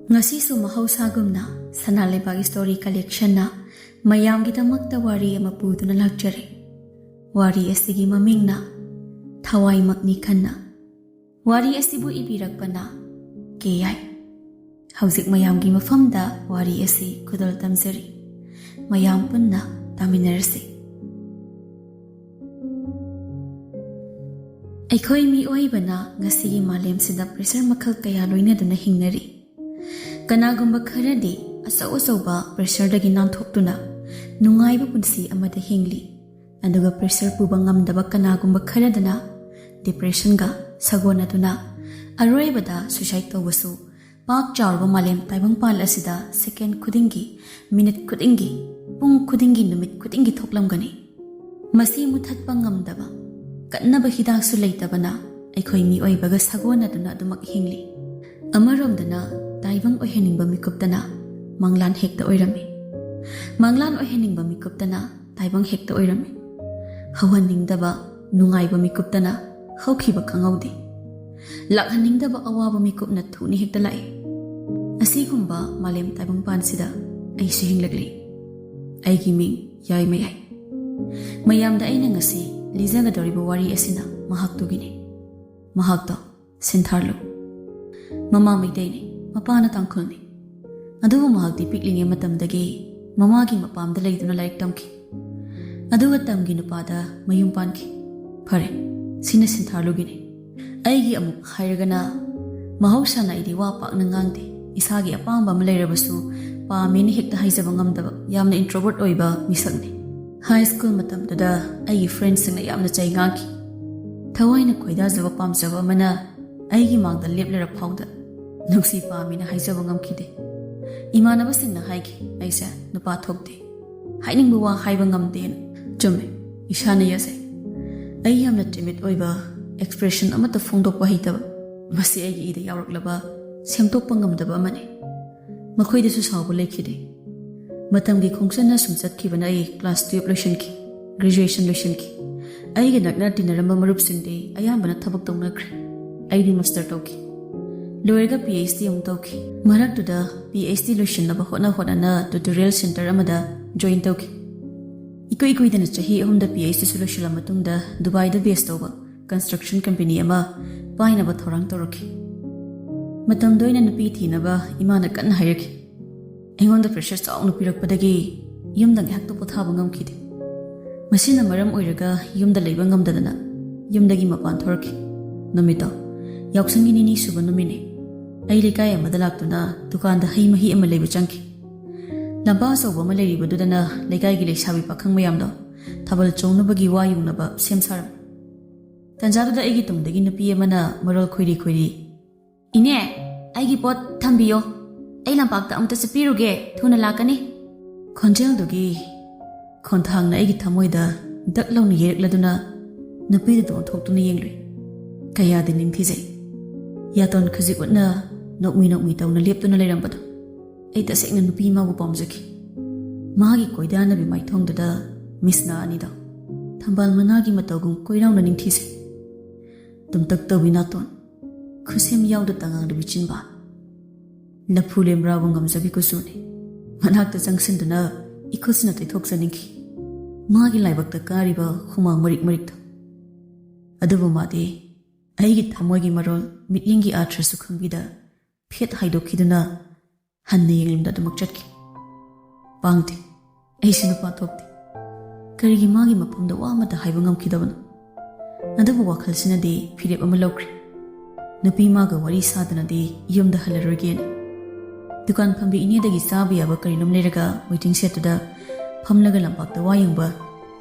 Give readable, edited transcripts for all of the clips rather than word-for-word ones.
Ngasisu mahawsagumna Sanalibag Story Collection na mayamgidamakta wari ama puduna lagjare. Wari asigi maming na Thawai Maknikan na. Wari asibu ibirakpa na Kayay. Hauzik mayamgi mafamda wari asi kudal tamzari. Mayam pun na taminarasi. Aikoy mi'oy na ngasigi malem sida pressure makal kaya loinaduna hingnari. Kanagumba kharadi asaw-asaw ba pressure dagi nangthoktuna nungayba punsi amada hingli aduga pressure puba ngamdaba kanagumba kharadana depression ga sagonaduna aroibada suicide tawbasu pak chawrba malem taibang pal asida second khudingi minute khudingi pung khudingi numit khudingi thoklamgani masi muthatpa ngamdaba kannaba hidak su leitabana aikhoi mi oibaga sagonaduna adumak hingli amaromdana Taibang oheningba mikuptana manglan hekta oirami. Manglan oheningba mikuptana taibang hekta oirami. Hawaningdaba nungayba mikuptana hawkiba kangawdi. Lakhaningdaba awaba mikupna thuni hekta lai. Asigumba malem taibang pansida ay sihinglagli. Ay giming yay mayay. Mayamda ay nangasi lizagadoriba wari asina mahaktugini. Mahakto Sintharlo. Mamamigdayni. Mapana tangkulni. Aduga mahagdi piklingi matamdagi mamagi mapamda layduna laik tamki. Aduga tamgi nupada mayumpanki. Pare, sina Sintharlugini. Aigi amuk hairagana mahawsana idi wapak nangangdi. Isagi apamba malayrabasu paamini hekta haizaba ngamdaba yamna introvert oiba misagni. High school matamdada aigi friends singna yamna chay ngangki. Thawayna koidazaba pamzaba mana aigi mangda leplera phawda. Nuksi paamina haizaba ngamkide. Imanaba singna haigi aisa nupa thokde. Hainingba wa haiba ngamdena. Chumme, ishana yase. Ai yamna timid oiba expression amata phongdokpa haitaba. Masi aigi ida yawraklaba semtokpa ngamdaba amane. Makhoidasu sawba lekhide. Matamgi khongsanna sum chatkibana ai class 12 loisanki. Graduation loisanki. Aiga nakna tinaramba marupsingde ayambana thabak tawnakhre. Aidi master tawki. Loirga PhD yung tawki. Maraktuda PhD loisanaba hotna tutorial center amada join tawki. Ikoy dana chahi ahumda PhD solution matungda Dubai da base tawba construction company ama painaba thorang tawraki. Matam doina nupi thinaba imana kanna hairaki. Aingonda pressure chawna pirakpadagi yumda ngahakto pothaba ngamkhide. Masina maram oiraga yumda leiba ngamdadana yumdagi mapan thoraki. Namito yauksangi nini suba numine. Ay likay amada laktuna dukanda hay mahi ama leiba changki. Lamba soba ama leiribadudana likay gi leisabi pakhang mayamdo thabal chongnabagi wayungnaba semsaram. Tanjaduda aigi tungdagi nupi amana maral khoiri. Ine, aigi pot thambiyo. Ay lampakta amta sapiruge thuna lakani. Khonjeldugi khonthangna aigi thamoida daklawna yerekladuna nupida don thoktuna yenglui. Kayadi ningthijai. Yaton khajikutna nokmi tawna leptuna leirambado. Ai tasengna nupi mabu pamjaki. Magi koidana bi maithongdada misna anida. Thambal managi matagum koirauna ningthijai. Tumtak tawinaton. Khusem yawda tangang bichinba. Lapulem rabu ngamjabi kusuni. Manakta changsinduna ikhusina taithoksaningki. Magi laibakta kariba humang marik-marikta. Adubu madi aigi thamoigi marol mitlingi atra sukhambida phet haidokiduna hanna yenglimda dumak chatki. Pangti, aisinu pathokti. Karigi magi mapamda wamata haiba ngamkidabana. Adubu wakhalsinadi phirep ama lawkri. Nupi maga wari sadanadi yumda halarorgena. Dukan phambi inedagi sabi aba karinam leraga waiting setuda phamlaga lampakta wayangba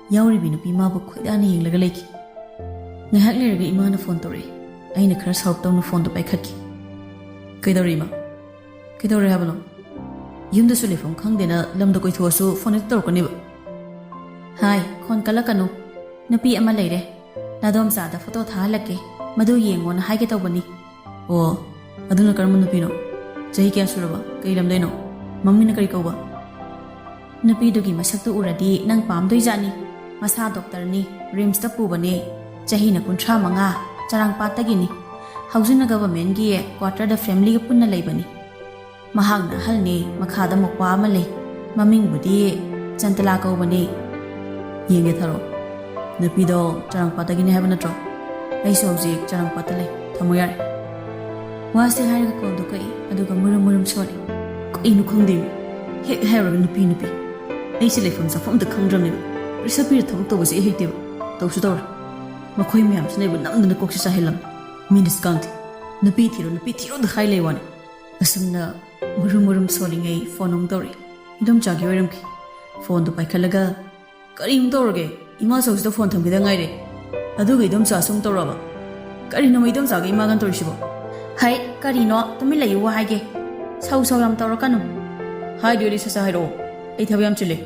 yawribi nupi mabu khoidana yenglaga leiki. Ngahak leraga imana phone tore. Aina khara sarp tawna phone to paikhatki. Kaidori ma? Kaidori habano? Yumda su lefam khangdena lamda koithuasu phone tawrkaniba. Hai, khon kalakanu. Nupi ama leire. Nadom sada photo thalake. Madu yengona haige tawbani. Oh, aduna karma nupino. Chahi kya suraba? Kai lamdaino? Mammina kari kauba? Nupi dugi masaktu uradi nang pamdoi jani. Masa doctor ni RIMS ta pubani. ꯆꯍꯤꯅ 35 ꯆꯔꯥꯡꯄꯥꯠꯇꯒꯤꯅꯤ ꯍꯧꯖꯤꯛꯅ ꯒꯚꯔꯟꯃꯦꯟꯠꯒꯤ ꯀ꯭ꯋꯥꯔꯇꯔꯗ ꯐꯦꯃꯤꯂꯤꯒ ꯄꯨꯟꯅ ꯂꯩꯕꯅꯤ ꯃꯍꯥꯛꯅ ꯑꯍꯜꯅꯤ ꯃꯈꯥꯗ ꯃꯧꯄ꯭ꯋꯥ ꯑꯃ ꯂꯩ ꯃꯃꯤꯡꯕꯨꯗꯤ ꯆꯟꯇꯂꯥ ꯀꯧꯕꯅꯤ ꯌꯦꯡꯒꯦ ꯊꯥꯔꯛꯑꯣ ꯅꯨꯄꯤꯗꯣ ꯆꯔꯥꯡꯄꯥꯠꯇꯒꯤꯅꯤ ꯍꯥꯏꯕ ꯅꯠꯇ꯭ꯔꯣ ꯑꯩꯁꯨ ꯍꯧꯖꯤꯛ ꯆꯔꯥꯡꯄꯥꯠꯇ ꯂꯩ ꯊꯝꯃꯣ ꯌꯥꯔꯦ ꯋꯥꯁꯦ ꯍꯥꯏꯔꯒ ꯀꯣꯜꯗꯣ ꯀꯛꯏ ꯑꯗꯨꯒ ꯃꯨꯔꯨꯝ ꯁꯣꯜꯂꯤ ꯀꯩꯅꯣ ꯈꯪꯗꯦꯃꯤ ꯍꯦꯛ ꯍꯥꯏꯔꯨꯔꯒ ꯅꯨꯄꯤ ꯑꯩꯁꯦ ꯂꯩꯐꯝ ꯆꯥꯐꯝ ꯑꯝꯇ ꯈꯪꯗ꯭ꯔꯕꯅꯦꯕ ꯄ꯭ꯔꯦꯁꯔ ꯄꯤꯔ ꯊꯕꯛ ꯇꯧꯕꯁꯦ ꯑꯩ ꯍꯩꯇꯦꯕ ꯇꯧꯁꯨ ꯇꯧꯔꯦ ꯃꯈꯣꯏ ꯃꯌꯥꯝꯁꯤꯅ ꯑꯩꯕꯨ ꯅꯝꯗꯅ ꯀꯣꯛꯁꯦ ꯆꯥꯏꯍꯜꯂꯝꯃꯤ ꯃꯤꯅꯤꯠꯁ ꯀꯥꯡꯊꯤ ꯅꯨꯄꯤ ꯊꯤꯔꯣꯗ ꯍꯥꯏ ꯂꯩ ꯋꯥꯅꯤ ꯑꯁꯨꯝꯅ ꯃꯨꯔꯨꯝ ꯁꯣꯜꯂꯤꯉꯩ ꯐꯣꯟ ꯑꯃꯨꯛ ꯇꯧꯔꯛꯏ ꯏꯗꯣꯝꯆꯥꯒꯤ ꯑꯣꯏꯔꯝꯈꯤ ꯐꯣꯟꯗꯣ ꯄꯥꯏꯈꯠꯂꯒ ꯀꯔꯤꯃꯨꯛ ꯇꯧꯔꯒꯦ ꯏꯃꯥꯆꯧꯁꯤꯗ ꯐꯣꯟ ꯊꯝꯈꯤꯗ ꯉꯥꯏꯔꯦ ꯑꯗꯨꯒ ꯏꯗꯣꯝꯆꯥꯁꯨ ꯑꯃꯨꯛ ꯇꯧꯔꯛꯑꯕ ꯀꯔꯤꯅꯣ ꯏꯗꯣꯝꯆꯥꯒ ꯏꯃꯥꯒ ꯇꯧꯔꯤꯁꯤꯕꯣ ꯍꯩ ꯀꯔꯤꯅꯣ ꯇꯨꯃꯤꯟ ꯂꯩꯌꯨ ꯋꯥ ꯍꯥꯏꯒꯦ ꯁꯧ ꯌꯥꯝ ꯇꯧꯔꯛꯀꯅꯨ ꯍꯥꯏꯗꯣꯏꯗꯤ ꯁꯠ ꯍꯥꯏꯔꯛꯑꯣ ꯑꯩ ꯊꯕꯛ ꯌꯥꯝ ꯆꯤꯜꯂꯦ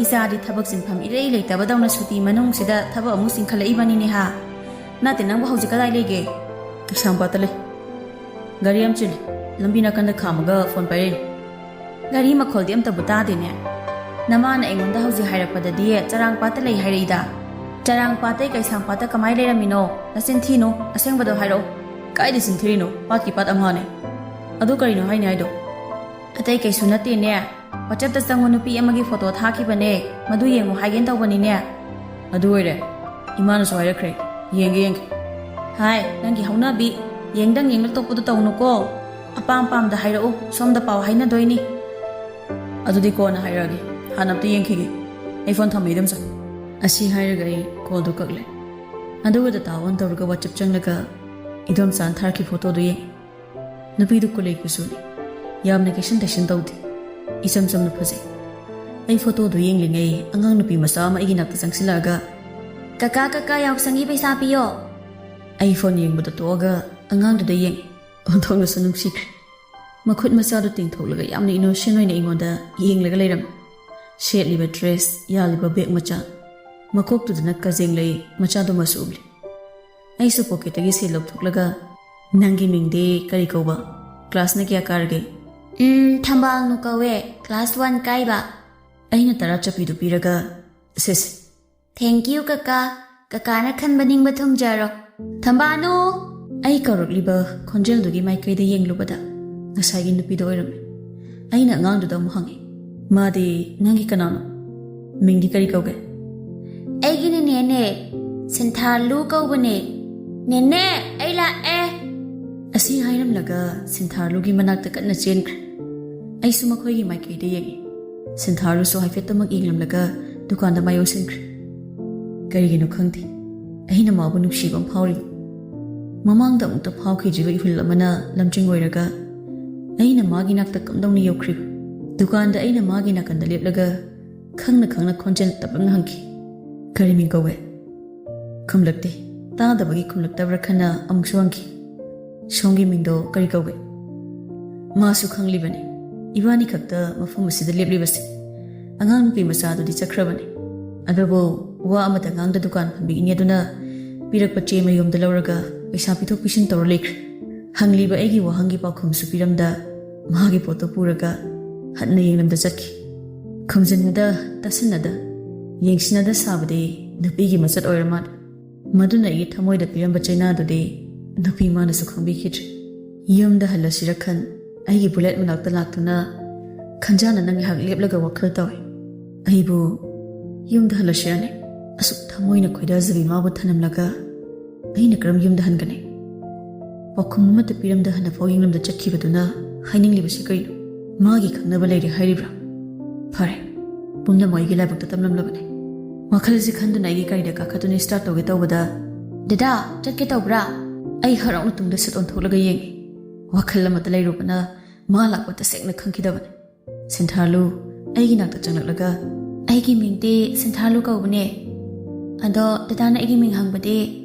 ꯏꯆꯥꯗꯤ ꯊꯕꯛ ꯆꯤꯟꯐꯝ ꯏꯔꯩ ꯂꯩꯇꯕꯗꯧꯅ ꯁꯨꯇꯤ ꯃꯅꯨꯡꯁꯤꯗ ꯊꯕꯛ ꯑꯃꯨꯛ ꯆꯤꯟꯈꯠꯂꯛꯏꯕꯅꯤꯅꯦ ꯍꯥ ꯅꯠꯇꯦ ꯅꯪꯕꯨ ꯍꯧꯖꯤꯛ ꯀꯗꯥꯏ ꯂꯩꯒꯦ ꯀꯩꯁꯥꯝꯄꯥꯠꯇ ꯂꯩ ꯒꯥꯔꯤ ꯌꯥꯝ ꯆꯤꯜꯂꯤ ꯂꯝꯕꯤ ꯅꯥꯀꯟꯗ ꯈꯥꯝꯃꯒ ꯐꯣꯟ ꯄꯥꯏꯔꯛꯏꯅꯤ ꯒꯥꯔꯤ ꯃꯈꯣꯜꯗꯤ ꯑꯝꯇꯕꯨ ꯇꯥꯗꯦꯅꯦ ꯅꯃꯥꯅ ꯑꯩꯉꯣꯟꯗ ꯍꯧꯖꯤꯛ ꯍꯥꯏꯔꯛꯄꯗꯗꯤ ꯆꯔꯥꯡꯄꯥꯠꯇ ꯂꯩ ꯍꯥꯏꯔꯛꯏꯗ ꯆꯔꯥꯡꯄꯥꯠꯇꯩ ꯀꯩꯁꯥꯝꯄꯥꯠꯇ ꯀꯃꯥꯏꯅ ꯂꯩꯔꯝꯃꯤꯅꯣ ꯅꯆꯤꯟ ꯊꯤꯅꯨ ꯑꯁꯦꯡꯕꯗꯣ ꯍꯥꯏꯔꯛꯑꯣ ꯀꯥꯏꯗ ꯆꯤꯟꯊꯤꯔꯤꯅꯣ ꯄꯥꯠꯀꯤ ꯄꯥꯠ ꯑꯃꯅꯦ ꯑꯗꯨ ꯀꯔꯤꯅꯣ ꯍꯥꯏꯅꯤ ꯍꯥꯏꯗꯣ ꯑꯇꯩ ꯀꯩꯁꯨ ꯅꯠꯇꯦꯅꯦ ꯋꯥꯆꯞꯇ ꯆꯪꯉꯣ ꯅꯨꯄꯤ ꯑꯃꯒꯤ ꯐꯣꯇꯣ ꯊꯥꯈꯤꯕꯅꯦ ꯃꯗꯨ ꯌꯦꯡꯉꯣ ꯍꯥꯏꯒꯦꯅ ꯇꯧꯕꯅꯤꯅꯦ ꯑꯗꯨ ꯑꯣꯏꯔꯦ ꯏꯃꯥꯅꯁꯨ ꯍꯥꯏꯔꯛꯈ꯭ꯔꯦ ꯌꯦꯡꯒꯦ ꯍꯥꯏ ꯅꯪꯒꯤ ꯍꯧꯅꯕꯤ ꯌꯦꯡꯗꯪ ꯇꯣꯛꯄꯗꯣ ꯇꯧꯅꯨꯀꯣ ꯑꯄꯥꯝꯗ ꯍꯥꯏꯔꯛꯎ ꯁꯣꯝꯗ ꯄꯥꯎ ꯍꯥꯏꯅꯗꯣꯏꯅꯤ ꯑꯗꯨꯗꯤ ꯀꯣꯟꯅ ꯍꯥꯏꯔꯛꯑꯒꯦ ꯍꯥꯟꯅ ꯑꯝꯇ ꯌꯦꯡꯈꯤꯒꯦ ꯑꯩ ꯐꯣꯟ ꯊꯝꯃꯦ ꯏꯗꯣꯝꯆꯥ ꯑꯁꯤ ꯍꯥꯏꯔꯒ ꯑꯩ ꯀꯣꯜꯗꯣ ꯀꯛꯂꯦ ꯑꯗꯨꯒ ꯗꯇꯥ ꯑꯣꯟ ꯇꯧꯔꯒ ꯋꯥꯆꯞ ꯆꯪꯂꯒ ꯏꯗꯣꯝꯆꯥꯅ ꯊꯥꯔꯛꯈꯤ ꯐꯣꯇꯣꯗꯣ ꯌꯦꯡꯉꯤ ꯅꯨꯄꯤꯗꯨ ꯀꯨꯂꯩ ꯀꯨꯆꯨꯅꯤ ꯌꯥꯝꯅ ꯀꯩꯁꯤꯟ ꯇꯧꯗꯦ ꯏꯆꯝ ꯆꯝꯅ ꯐꯖꯩ ꯑꯩ ꯐꯣꯇꯣꯗꯣ ꯌꯦꯡꯂꯤꯉꯩ ꯑꯉꯥꯡ ꯅꯨꯄꯤ ꯃꯆꯥ ꯑꯃ ꯑꯩꯒꯤ ꯅꯥꯛꯇ ꯆꯪꯁꯤꯜꯂꯛꯑꯒ ꯀꯀꯥ ꯌꯥꯎꯁꯪꯒꯤ ꯄꯩꯁꯥ ꯄꯤꯌꯣ ꯑꯩ ꯐꯣꯟ ꯌꯦꯡꯕꯗꯣ ꯇꯣꯛꯑꯒ ꯑꯉꯥꯡꯗꯨꯗ ꯌꯦꯡꯉꯤ ꯑꯣꯟꯊꯣꯛꯅꯁꯨ ꯅꯨꯡꯁꯤꯈ꯭ꯔꯦ ꯃꯈꯨꯠ ꯃꯆꯥꯗꯣ ꯇꯤꯡꯊꯣꯛꯂꯒ ꯌꯥꯝꯅ ꯏꯅꯣꯁꯦꯟ ꯑꯣꯏꯅ ꯑꯩꯉꯣꯟꯗ ꯌꯦꯡꯂꯒ ꯂꯩꯔꯝꯃꯤ ꯁꯦꯠꯂꯤꯕ ꯗ꯭ꯔꯦꯁ ꯌꯥꯜꯂꯤꯕ ꯕꯦꯒ ꯃꯆꯥ ꯃꯀꯣꯛꯇꯨꯗꯅ ꯀꯖꯦꯡ ꯂꯩ ꯃꯆꯥꯗꯨꯃꯁꯨ ꯎꯠꯂꯤ ꯑꯩꯁꯨ ꯄꯣꯀꯦꯠꯇꯒꯤ ꯁꯦꯜ ꯂꯧꯊꯣꯛꯂꯒ ꯅꯪꯒꯤ ꯃꯤꯡꯗꯤ ꯀꯔꯤ ꯀꯧꯕ ꯀ꯭ꯂꯥꯁꯅ ꯀꯌꯥ ꯀꯥꯔꯒꯦ ꯊꯝꯕꯥꯜꯅꯨ ꯀꯧꯋꯦ ꯀ꯭ꯂꯥꯁ 1 ꯀꯥꯏꯕ ꯑꯩꯅ ꯇꯔꯥ ꯆꯞꯄꯤꯗꯨ ꯄꯤꯔꯒ ꯁꯦꯁꯦ ꯊꯦꯡꯀ꯭ꯌꯨ ꯀꯀꯥꯅ ꯈꯟꯕ ꯅꯤꯡꯕ ꯊꯨꯡꯖꯔꯣ ꯊꯝꯕꯥꯜꯅꯨ ꯑꯩ ꯀꯧꯔꯛꯂꯤꯕ ꯈꯣꯟꯖꯦꯜꯗꯨꯒꯤ ꯃꯥꯏꯀꯩꯗ ꯌꯦꯡꯂꯨꯕꯗ ꯉꯁꯥꯏꯒꯤ ꯅꯨꯄꯤꯗꯣ ꯑꯣꯏꯔꯝꯃꯤ ꯑꯩꯅ ꯑꯉꯥꯡꯗꯨꯗ ꯑꯃꯨꯛ ꯍꯪꯉꯤ ꯃꯥꯗꯤ ꯅꯪꯒꯤ ꯀꯅꯥꯅꯣ ꯃꯤꯡꯗꯤ ꯀꯔꯤ ꯀꯧꯒꯦ ꯑꯩꯒꯤ ꯅꯦꯅꯦꯅꯦ ꯁꯤꯟꯊꯥꯂꯨ ꯀꯧꯕꯅꯦ ꯅꯦꯅꯦ ꯑꯩ ꯂꯥꯛꯑꯦ ꯑꯁꯤ ꯍꯥꯏꯔꯝꯂꯒ ꯁꯤꯟꯊꯥꯔꯂꯨꯒꯤ ꯃꯅꯥꯛꯇ ꯀꯟꯅ ꯆꯦꯟꯈ꯭ꯔꯦ ꯑꯩꯁꯨ ꯃꯈꯣꯏꯒꯤ ꯃꯥꯏꯀꯩꯗ ꯌꯦꯡꯉꯤ ꯁꯤꯟꯊꯥꯔꯂꯨꯁꯨ ꯍꯥꯏꯐꯦꯠꯇꯃꯛ ꯌꯦꯡꯂꯝꯂꯒ ꯗꯨꯀꯥꯟꯗ ꯃꯥꯌꯣꯛꯁꯤꯟꯈ꯭ꯔꯦ ꯀꯔꯤꯒꯤꯅꯣ ꯈꯪꯗꯦ ꯑꯩꯅ ꯃꯥꯕꯨ ꯅꯨꯡꯁꯤꯕ ꯑꯃ ꯐꯥꯎꯔꯤꯕ ꯃꯃꯥꯡꯗ ꯑꯃꯨꯛꯇ ꯐꯥꯎꯈꯤꯗ꯭ꯔꯤꯕ ꯏꯍꯨꯜ ꯑꯃꯅ ꯂꯝꯖꯤꯡ ꯑꯣꯏꯔꯒ ꯑꯩꯅ ꯃꯥꯒꯤ ꯅꯥꯛꯇ ꯀꯝꯗꯧꯅ ꯌꯧꯈ꯭ꯔꯤꯕ ꯗꯨꯀꯥꯟꯗ ꯑꯩꯅ ꯃꯥꯒꯤ ꯅꯥꯀꯟꯗ ꯂꯦꯞꯂꯒ ꯈꯪꯅ ꯈꯣꯟꯖꯦꯜ ꯇꯞꯅ ꯍꯪꯈꯤ ꯀꯔꯤ ꯃꯤꯡ ꯀꯧꯋꯦ ꯈꯨꯝꯂꯛꯇꯦ ꯇꯥꯗꯕꯒꯤ ꯈꯨꯝꯂꯛꯇꯕ꯭ꯔꯥ ꯈꯟꯅ ꯑꯃꯨꯛꯁꯨ ꯍꯪꯈꯤ ꯁꯣꯝꯒꯤ ꯃꯤꯡꯗꯣ ꯀꯔꯤ ꯀꯧꯋꯦ ꯃꯥꯁꯨ ꯈꯪꯂꯤꯕꯅꯤ ꯏꯕꯥꯅꯤ ꯈꯛꯇ ꯃꯐꯝ ꯑꯁꯤꯗ ꯂꯦꯞꯂꯤꯕꯁꯦ ꯑꯉꯥꯡ ꯅꯨꯄꯤ ꯃꯆꯥꯗꯨꯗꯤ ꯆꯠꯈ꯭ꯔꯕꯅꯤ ꯑꯗꯨꯕꯨ ꯋꯥ ꯑꯃꯗ ꯑꯉꯥꯡꯗ ꯗꯨꯀꯥꯟ ꯐꯝꯕꯤꯒꯅꯤ ꯑꯗꯨꯅ ꯄꯤꯔꯛꯄ ꯆꯦ ꯃꯌꯨꯝꯗ ꯂꯧꯔꯒ ꯄꯩꯁꯥ ꯄꯤꯊꯣꯛ ꯄꯤꯁꯤꯟ ꯇꯧꯔ ꯂꯩꯈ꯭ꯔꯦ ꯍꯪꯂꯤꯕ ꯑꯩꯒꯤ ꯋꯥꯍꯪꯒꯤ ꯄꯥꯎꯈꯨꯝꯁꯨ ꯄꯤꯔꯝꯗ ꯃꯥꯒꯤ ꯄꯣꯠꯇꯣ ꯄꯨꯔꯒ ꯍꯟꯅ ꯌꯦꯡꯂꯝꯗ ꯆꯠꯈꯤ ꯈꯨꯝꯖꯤꯟꯅꯗ ꯇꯥꯁꯤꯟꯅꯗ ꯌꯦꯡꯁꯤꯟꯅꯗ ꯁꯥꯕꯗꯤ ꯅꯨꯄꯤꯒꯤ ꯃꯆꯠ ꯑꯣꯏꯔ ꯃꯥꯜꯂꯦ ꯃꯗꯨꯅ ꯑꯩꯒꯤ ꯊꯃꯣꯏꯗ ꯄꯤꯔꯝꯕ ꯆꯩꯅꯥꯗꯨꯗꯤ ꯅꯨꯄꯤ ꯃꯥꯅꯁꯨ ꯈꯪꯕꯤꯈꯤꯗ꯭ꯔꯦ ꯌꯨꯝꯗ ꯍꯜꯂꯁꯤꯔ ꯈꯟ ꯑꯩꯒꯤ ꯕꯨꯂꯦꯠ ꯃꯅꯥꯛꯇ ꯂꯥꯛꯇꯨꯅ ꯈꯟꯖꯥꯟꯅꯅ ꯉꯥꯏꯍꯥꯛ ꯂꯦꯞꯂꯒ ꯋꯥꯈꯜ ꯇꯧꯏ ꯑꯩꯕꯨ ꯌꯨꯝꯗ ꯍꯜꯂꯁꯤꯔꯅꯦ ꯑꯁꯨꯛ ꯊꯃꯣꯏꯅ ꯈꯣꯏꯗꯥꯖꯕꯤ ꯃꯥꯕꯨ ꯊꯅꯝꯂꯒ ꯑꯩꯅ ꯀꯔꯝ ꯌꯨꯝꯗ ꯍꯟꯒꯅꯤ ꯄꯥꯎꯈꯨꯝ ꯑꯃꯠꯇ ꯄꯤꯔꯝꯗ ꯍꯟꯅꯐꯥꯎ ꯌꯨꯝꯂꯝꯗ ꯆꯠꯈꯤꯕꯗꯨꯅ ꯍꯥꯏꯅꯤꯡꯂꯤꯕꯁꯤ ꯀꯔꯤꯅꯣ ꯃꯥꯒꯤ ꯈꯪꯅꯕ ꯂꯩꯔꯦ ꯍꯥꯏꯔꯤꯕ꯭ꯔꯥ ꯐꯔꯦ ꯄꯨꯝꯅꯃꯛ ꯑꯩꯒꯤ ꯂꯥꯏꯕꯛꯇ ꯇꯝꯂꯝꯂꯕꯅꯤ ꯋꯥꯈꯜꯁꯤ ꯈꯟꯗꯨꯅ ꯑꯩꯒꯤ ꯒꯥꯔꯤꯗ ꯀꯥꯈꯠꯇꯨꯅ ꯁ꯭ꯇꯥꯔꯠ ꯇꯧꯒꯦ ꯇꯧꯕꯗ ꯗꯗꯥ ꯆꯠꯀꯦ ꯇꯧꯕ꯭ꯔꯥ ꯑꯩ ꯍꯔꯥꯎꯅ ꯇꯨꯡꯗ ꯁꯤꯠ ꯑꯣꯟꯊꯣꯛꯂꯒ ꯌꯦꯡꯉꯤ ꯋꯥꯈꯜ ꯑꯃꯗ ꯂꯩꯔꯨꯕꯅ ꯃꯥ ꯂꯥꯛꯄ ꯇꯁꯦꯡꯅ ꯈꯪꯈꯤꯗꯕꯅꯤ ꯁꯤꯟꯊꯥꯂꯨ ꯑꯩꯒꯤ ꯅꯥꯛꯇ ꯆꯪꯂꯛꯂꯒ ꯑꯩꯒꯤ ꯃꯤꯡꯗꯤ ꯁꯤꯟꯊꯥꯂꯨ ꯀꯧꯕꯅꯦ ꯑꯗꯣ ꯗꯗꯥꯅ ꯑꯩꯒꯤ ꯃꯤꯡ ꯍꯪꯕꯗꯤ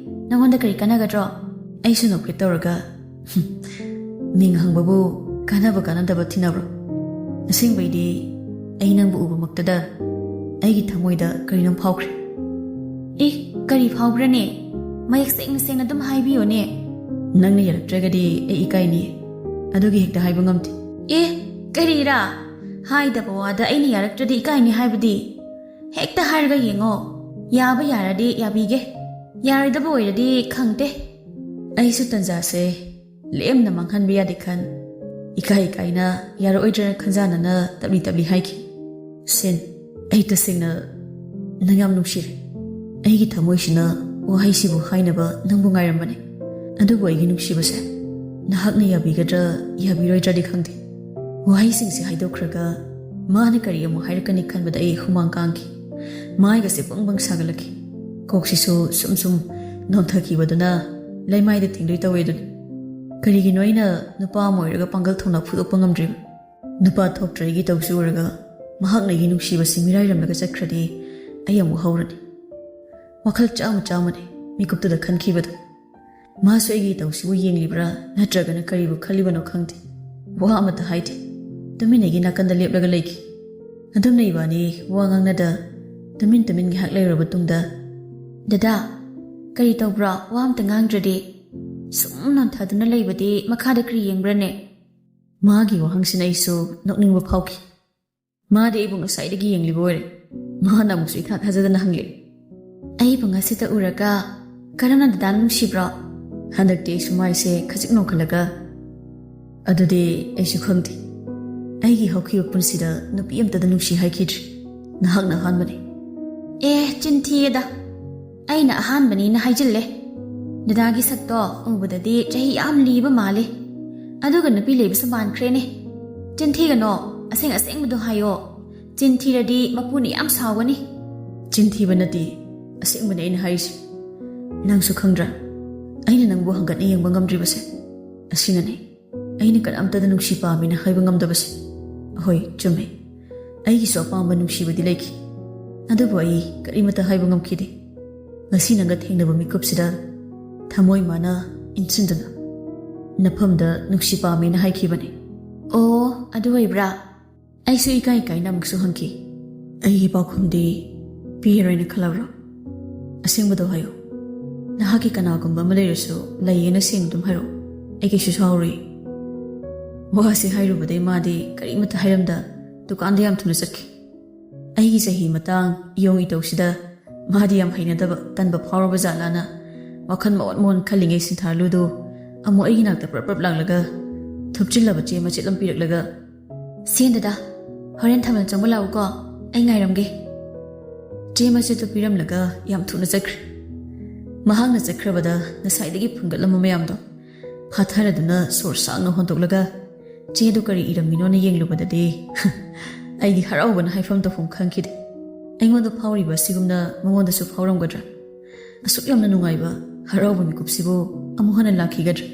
ꯅꯪꯉꯣꯟꯗ ꯀꯔꯤ ꯀꯥꯟꯅꯒꯗ꯭ꯔꯣ ꯑꯩꯁꯨ ꯅꯣꯛꯐꯦꯠ ꯇꯧꯔꯒ ꯃꯤꯡ ꯍꯪꯕꯕꯨ ꯀꯥꯟꯅꯕ ꯀꯥꯟꯅꯗꯕ ꯊꯤꯅꯕ꯭ꯔꯣ ꯑꯁꯦꯡꯕꯩꯗꯤ ꯑꯩ ꯅꯪꯕꯨ ꯎꯕꯃꯛꯇꯗ ꯑꯩꯒꯤ ꯊꯃꯣꯏꯗ ꯀꯔꯤꯅꯣꯝ ꯐꯥꯎꯈ꯭ꯔꯦ ꯀꯔꯤ ꯐꯥꯎꯕ꯭ꯔꯅꯦ ꯃꯌꯦꯛ ꯁꯦꯡꯅ ꯑꯗꯨꯝ ꯍꯥꯏꯕꯤꯌꯣꯅꯦ ꯅꯪꯅ ꯌꯥꯔꯛꯇ꯭ꯔꯒꯗꯤ ꯑꯩ ꯏꯀꯥꯏꯅꯤꯌꯦ ꯑꯗꯨꯒꯤ ꯍꯦꯛꯇ ꯍꯥꯏꯕ ꯉꯝꯗꯦ ꯀꯔꯤꯔꯥ ꯍꯥꯏꯗꯕ ꯋꯥꯗ ꯑꯩꯅ ꯌꯥꯔꯛꯇ꯭ꯔꯗꯤ ꯏꯀꯥꯏꯅꯤ ꯍꯥꯏꯕꯗꯤ ꯍꯦꯛꯇ ꯍꯥꯏꯔꯒ ꯌꯦꯡꯉꯣ ꯌꯥꯕ ꯌꯥꯔꯗꯤ ꯌꯥꯕꯤꯒꯦ ꯌꯥꯔꯣꯏꯗꯕ ꯑꯣꯏꯔꯗꯤ ꯈꯪꯗꯦ. ꯑꯩꯁꯨ ꯇꯟꯖꯥꯁꯦ ꯂꯦꯝꯅ ꯃꯥꯡꯍꯟꯕ ꯌꯥꯗꯦ ꯈꯟ ꯏꯀꯥꯏꯅ ꯌꯥꯔꯛꯑꯣꯏꯗ꯭ꯔꯅ ꯈꯟꯖꯥꯟꯅꯅ ꯇꯞꯂꯤ ꯍꯥꯏꯈꯤ. ꯁꯤꯟ, ꯑꯩ ꯇꯁꯦꯡꯅ ꯅꯪ ꯌꯥꯝ ꯅꯨꯡꯁꯤꯔꯦ. ꯑꯩꯒꯤ ꯊꯃꯣꯏꯁꯤꯅ ꯋꯥꯍꯩꯁꯤꯕꯨ ꯍꯥꯏꯅꯕ ꯅꯪꯕꯨ ꯉꯥꯏꯔꯝꯕꯅꯦ. ꯑꯗꯨꯕꯨ ꯑꯩꯒꯤ ꯅꯨꯡꯁꯤꯕꯁꯦ ꯅꯍꯥꯛꯅ ꯌꯥꯕꯤꯒꯗ꯭ꯔꯥ ꯌꯥꯕꯤꯔꯣꯏꯗ꯭ꯔꯗꯤ ꯈꯪꯗꯦ. ꯋꯥꯍꯩꯁꯤꯡꯁꯦ ꯍꯥꯏꯗꯣꯛꯈ꯭ꯔꯒ ꯃꯥꯅ ꯀꯔꯤ ꯑꯃꯨꯛ ꯍꯥꯏꯔꯛꯀꯅꯤ ꯈꯟꯕꯗ ꯑꯩ ꯍꯨꯃꯥꯡ ꯀꯥꯡꯈꯤ. ꯃꯥꯏꯒꯁꯦ ꯕꯪ ꯁꯥꯒꯠꯂꯛꯈꯤ. ꯀꯣꯛꯁꯤꯁꯨ ꯁꯨꯝ ꯅꯣꯝꯊꯈꯤꯕꯗꯨꯅ ꯂꯩꯃꯥꯏꯗ ꯊꯦꯡꯗꯣꯏ ꯇꯧꯋꯦ ꯑꯗꯨꯅꯤ. ꯀꯔꯤꯒꯤꯅꯣ ꯑꯩꯅ ꯅꯨꯄꯥ ꯑꯃ ꯑꯣꯏꯔꯒ ꯄꯥꯡꯒꯜ ꯊꯧꯅꯥ ꯐꯨꯗꯣꯛꯄ ꯉꯝꯗ꯭ꯔꯤꯕ? ꯅꯨꯄꯥ ꯊꯣꯛꯇ꯭ꯔ ꯑꯩꯒꯤ ꯇꯧꯁꯤ ꯎꯔꯒ ꯃꯍꯥꯛꯅ ꯑꯩꯒꯤ ꯅꯨꯡꯁꯤꯕꯁꯤ ꯃꯤꯔꯥꯏꯔꯝꯂꯒ ꯆꯠꯈ꯭ꯔꯗꯤ ꯑꯩ ꯑꯃꯨꯛ ꯍꯧꯔꯅꯤ. ꯋꯥꯈꯜ ꯆꯥꯝꯃꯅꯤ ꯃꯤꯀꯨꯞꯇꯨꯗ ꯈꯟꯈꯤꯕꯗꯣ. ꯃꯥꯁꯨ ꯑꯩꯒꯤ ꯇꯧꯁꯤꯕꯨ ꯌꯦꯡꯂꯤꯕ꯭ꯔꯥ ꯅꯠꯇ꯭ꯔꯒꯅ ꯀꯔꯤꯕꯨ ꯈꯜꯂꯤꯕꯅꯣ ꯈꯪꯗꯦ. ꯋꯥ ꯑꯃꯠꯇ ꯍꯥꯏꯗꯦ. ꯇꯨꯃꯤꯟ ꯑꯩꯒꯤ ꯅꯥꯀꯟꯗ ꯂꯦꯞꯂꯒ ꯂꯩꯈꯤ. ꯑꯗꯨꯝꯅ ꯏꯕꯥꯅꯤ ꯋꯥ ꯉꯥꯡꯅꯗ ꯇꯨꯃꯤꯟ ꯉꯥꯏꯍꯥꯛ ꯂꯩꯔꯕ ꯇꯨꯡꯗ, ꯗꯗꯥ, ꯀꯔꯤ ꯇꯧꯕ꯭ꯔꯥ? ꯋꯥ ꯑꯝꯇ ꯉꯥꯡꯗ꯭ꯔꯗꯤ. ꯁꯨꯝ ꯅꯣꯟꯊꯗꯨꯅ ꯂꯩꯕꯗꯤ ꯃꯈꯥꯗ ꯀꯔꯤ ꯌꯦꯡꯕ꯭ꯔꯅꯦ? ꯃꯥꯒꯤ ꯋꯥꯍꯪꯁꯤꯅ ꯑꯩꯁꯨ ꯅꯣꯛꯅꯤꯡꯕ ꯐꯥꯎꯈꯤ. ꯃꯥꯗꯤ ꯑꯩꯕꯨ ꯉꯁꯥꯏꯗꯒꯤ ꯌꯦꯡꯂꯤꯕ ꯑꯣꯏꯔꯦ. ꯃꯥꯅ ꯑꯃꯨꯛꯁꯨ ꯏꯊꯥ ꯊꯥꯖꯗꯅ ꯍꯪꯂꯦ. ꯑꯩꯕꯨ ꯉꯁꯤꯇ ꯎꯔꯒ ꯀꯔꯝꯅ ꯗꯗꯥ ꯅꯨꯡꯁꯤꯕ꯭ꯔꯣ? ꯍꯟꯗꯛꯇꯤ ꯑꯩꯁꯨ ꯃꯥꯏꯁꯦ ꯈꯖꯤꯛ ꯅꯣꯛꯈꯠꯂꯒ, ꯑꯗꯨꯗꯤ ꯑꯩꯁꯨ ꯈꯪꯗꯦ. ꯑꯩꯒꯤ ꯍꯧꯈꯤꯕ ꯄꯨꯟꯁꯤꯗ ꯅꯨꯄꯤ ꯑꯃꯇꯗ ꯅꯨꯡꯁꯤ ꯍꯥꯏꯈꯤꯗ꯭ꯔꯤ. ꯅꯍꯥꯛꯅ ꯑꯍꯥꯟꯕꯅꯤ. ꯆꯤꯟꯊꯤꯌꯦꯗ. ꯑꯩꯅ ꯑꯍꯥꯟꯕꯅꯤꯅ ꯍꯥꯏꯖꯤꯜꯂꯦ. ꯗꯗꯥꯒꯤ ꯁꯛꯇꯣ ꯎꯕꯗꯗꯤ ꯆꯍꯤ ꯌꯥꯝ ꯂꯤꯕ ꯃꯥꯜꯂꯦ. ꯑꯗꯨꯒ ꯅꯨꯄꯤ ꯂꯩꯕꯁꯨ ꯃꯥꯟꯈ꯭ꯔꯦꯅꯦ. ꯆꯤꯟꯊꯤꯒꯅꯣ, ꯑꯁꯦꯡꯕꯗꯣ ꯍꯥꯏꯌꯣ. ꯆꯤꯟꯊꯤꯔꯗꯤ ꯃꯄꯨꯅ ꯌꯥꯝ ꯁꯥꯎꯒꯅꯤ. ꯆꯤꯟꯊꯤꯕ ꯅꯠꯇꯦ, ꯑꯁꯦꯡꯕꯅꯤ ꯑꯩꯅ ꯍꯥꯏꯔꯤꯁꯤ. ꯅꯪꯁꯨ ꯈꯪꯗ꯭ꯔꯥ, ꯑꯩꯅ ꯅꯪꯕꯨ ꯍꯪꯒꯠꯅ ꯌꯦꯡꯕ ꯉꯝꯗ꯭ꯔꯤꯕꯁꯦ ꯑꯁꯤꯅꯅꯦ. ꯑꯩꯅ ꯀꯅꯥꯝꯇꯗ ꯅꯨꯡꯁꯤ ꯄꯥꯝꯃꯤꯅ ꯍꯥꯏꯕ ꯉꯝꯗꯕꯁꯦ. ꯍꯣꯏ, ꯆꯨꯝꯃꯦ, ꯑꯩꯒꯤꯁꯨ ꯑꯄꯥꯝꯕ ꯅꯨꯡꯁꯤꯕꯗꯤ ꯂꯩꯈꯤ. ꯑꯗꯨꯕꯨ ꯑꯩ ꯀꯔꯤꯃꯠꯇ ꯍꯥꯏꯕ ꯉꯝꯈꯤꯗꯦ. ꯉꯁꯤ ꯅꯪꯒ ꯊꯦꯡꯅꯕ ꯃꯤꯀꯨꯞꯁꯤꯗ ꯊꯃꯣꯏ ꯃꯥꯅ ꯏꯟꯁꯤꯟꯗꯨꯅ ꯅꯐꯝꯗ ꯅꯨꯡꯁꯤ ꯄꯥꯝꯃꯦꯅ ꯍꯥꯏꯈꯤꯕꯅꯤ. ꯑꯣ, ꯑꯗꯨ ꯑꯣꯏꯕ꯭ꯔꯥ? ꯑꯩꯁꯨ ꯏꯀꯥꯏꯅ ꯑꯃꯨꯛꯁꯨ ꯍꯪꯈꯤ. ꯑꯩꯒꯤ ꯄꯥꯎꯈꯨꯝꯗꯤ ꯄꯤꯔꯣꯏꯅ ꯈꯜꯂꯕ꯭ꯔꯣ? ꯑꯁꯦꯡꯕꯗꯣ ꯍꯥꯏꯌꯣ. ꯅꯍꯥꯛꯀꯤ ꯀꯅꯥꯒꯨꯝꯕ ꯑꯃ ꯂꯩꯔꯁꯨ ꯂꯩꯌꯦꯅ ꯁꯦꯡꯅ ꯑꯗꯨꯝ ꯍꯥꯏꯔꯛꯑꯣ. ꯑꯩ ꯀꯩꯁꯨ ꯁꯥꯎꯔꯣꯏ. ꯋꯥꯁꯦ ꯍꯥꯏꯔꯨꯕꯗꯩ ꯃꯥꯗꯤ ꯀꯔꯤꯃꯠꯇ ꯍꯥꯏꯔꯝꯗ ꯗꯨꯀꯥꯟꯗ ꯌꯥꯝ ꯊꯨꯅ ꯆꯠꯈꯤ. ꯑꯩꯒꯤ ꯆꯍꯤ ꯃꯇꯥꯡ ꯏꯌꯣꯡ ꯏꯇꯧꯁꯤꯗ ꯃꯥꯗꯤ ꯌꯥꯝ ꯍꯩꯅꯗꯕ ꯇꯟꯕ ꯐꯥꯎꯔꯕ ꯖꯥꯠꯂꯥꯅ ꯋꯥꯈꯜ ꯃꯑꯣꯟ ꯈꯜꯂꯤꯉꯩ ꯁꯤꯟꯊꯥꯂꯨꯗꯨ ꯑꯃꯨꯛ ꯑꯩꯒꯤ ꯅꯥꯛꯇ ꯄ꯭ꯔꯞ ꯂꯥꯡꯂꯒ ꯊꯨꯞꯆꯤꯜꯂꯕ ꯆꯦ ꯃꯆꯦꯠ ꯑꯃ ꯄꯤꯔꯛꯂꯒ, ꯁꯦꯟ ꯗꯗꯥ, ꯍꯣꯔꯦꯟ ꯊꯥꯕꯜ ꯆꯣꯡꯕ ꯂꯥꯛꯎꯀꯣ. ꯑꯩ ꯉꯥꯏꯔꯝꯒꯦ. ꯆꯦ ꯃꯆꯦꯠꯇꯨ ꯄꯤꯔꯝꯂꯒ ꯌꯥꯝ ꯊꯨꯅ ꯆꯠꯈ꯭ꯔꯦ. ꯃꯍꯥꯛꯅ ꯆꯠꯈ꯭ꯔꯕꯗ ꯉꯁꯥꯏꯗꯒꯤ ꯐꯨꯟꯒꯠꯂꯝꯕ ꯃꯌꯥꯝꯗꯣ ꯐꯥꯊꯔꯗꯨꯅ ꯁꯣꯔ ꯁꯥꯡꯅ ꯍꯣꯟꯗꯣꯛꯂꯒ ꯆꯦꯗꯨ ꯀꯔꯤ ꯏꯔꯝꯃꯤꯅꯣꯅ ꯌꯦꯡꯂꯨꯕꯗꯗꯤ ꯑꯩꯗꯤ ꯍꯔꯥꯎꯕꯅ ꯍꯥꯏꯐꯝ ꯇꯧꯐꯝ ꯈꯪꯈꯤꯗꯦ. ꯑꯩꯉꯣꯟꯗ ꯐꯥꯎꯔꯤꯕ ꯑꯁꯤꯒꯨꯝꯅ ꯃꯉꯣꯟꯗꯁꯨ ꯐꯥꯎꯔꯝꯒꯗ꯭ꯔꯥ? ꯑꯁꯨꯛ ꯌꯥꯝꯅ ꯅꯨꯡꯉꯥꯏꯕ ꯍꯔꯥꯎꯕ ꯃꯤꯀꯨꯞꯁꯤꯕꯨ ꯑꯃꯨꯛ ꯍꯟꯅ ꯂꯥꯛꯈꯤꯒꯗ꯭ꯔꯥ?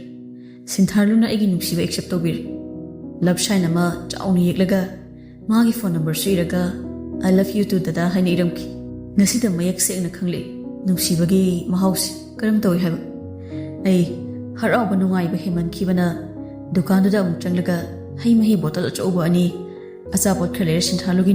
ꯁꯤꯟꯊꯥꯂꯨꯅ ꯑꯩꯒꯤ ꯅꯨꯡꯁꯤꯕ ꯑꯦꯛꯁꯦꯞ ꯇꯧꯕꯤꯔꯦ. ꯂꯞ ꯁꯥꯏꯟ ꯑꯃ ꯆꯥꯎꯅ ꯌꯦꯛꯂꯒ ꯃꯥꯒꯤ ꯐꯣꯟ ꯅꯝꯕꯔꯁꯨ ꯏꯔꯒ "I love you too ꯗꯗꯥ" ꯍꯥꯏꯅ ꯏꯔꯝꯈꯤ. ꯉꯁꯤꯗ ꯃꯌꯦꯛ ꯁꯦꯡꯅ ꯈꯪꯂꯦ ꯅꯨꯡꯁꯤꯕꯒꯤ ꯃꯍꯥꯎꯁꯤ ꯀꯔꯝ ꯇꯧꯏ ꯍꯥꯏꯕ. ꯑꯩ ꯍꯔꯥꯎꯕ ꯅꯨꯡꯉꯥꯏꯕ ꯍꯦꯃꯟꯈꯤꯕꯅ ꯗꯨꯀꯥꯟꯗꯨꯗ ꯑꯃꯨꯛ ꯆꯪꯂꯒ ꯍꯩ ꯃꯍꯤ ꯕꯣꯇꯜ ꯑꯆꯧꯕ 2 ꯑꯆꯥꯄꯣꯠ ꯈꯔ ꯂꯩꯔ ꯁꯤꯟꯊꯥꯂꯨꯒꯤ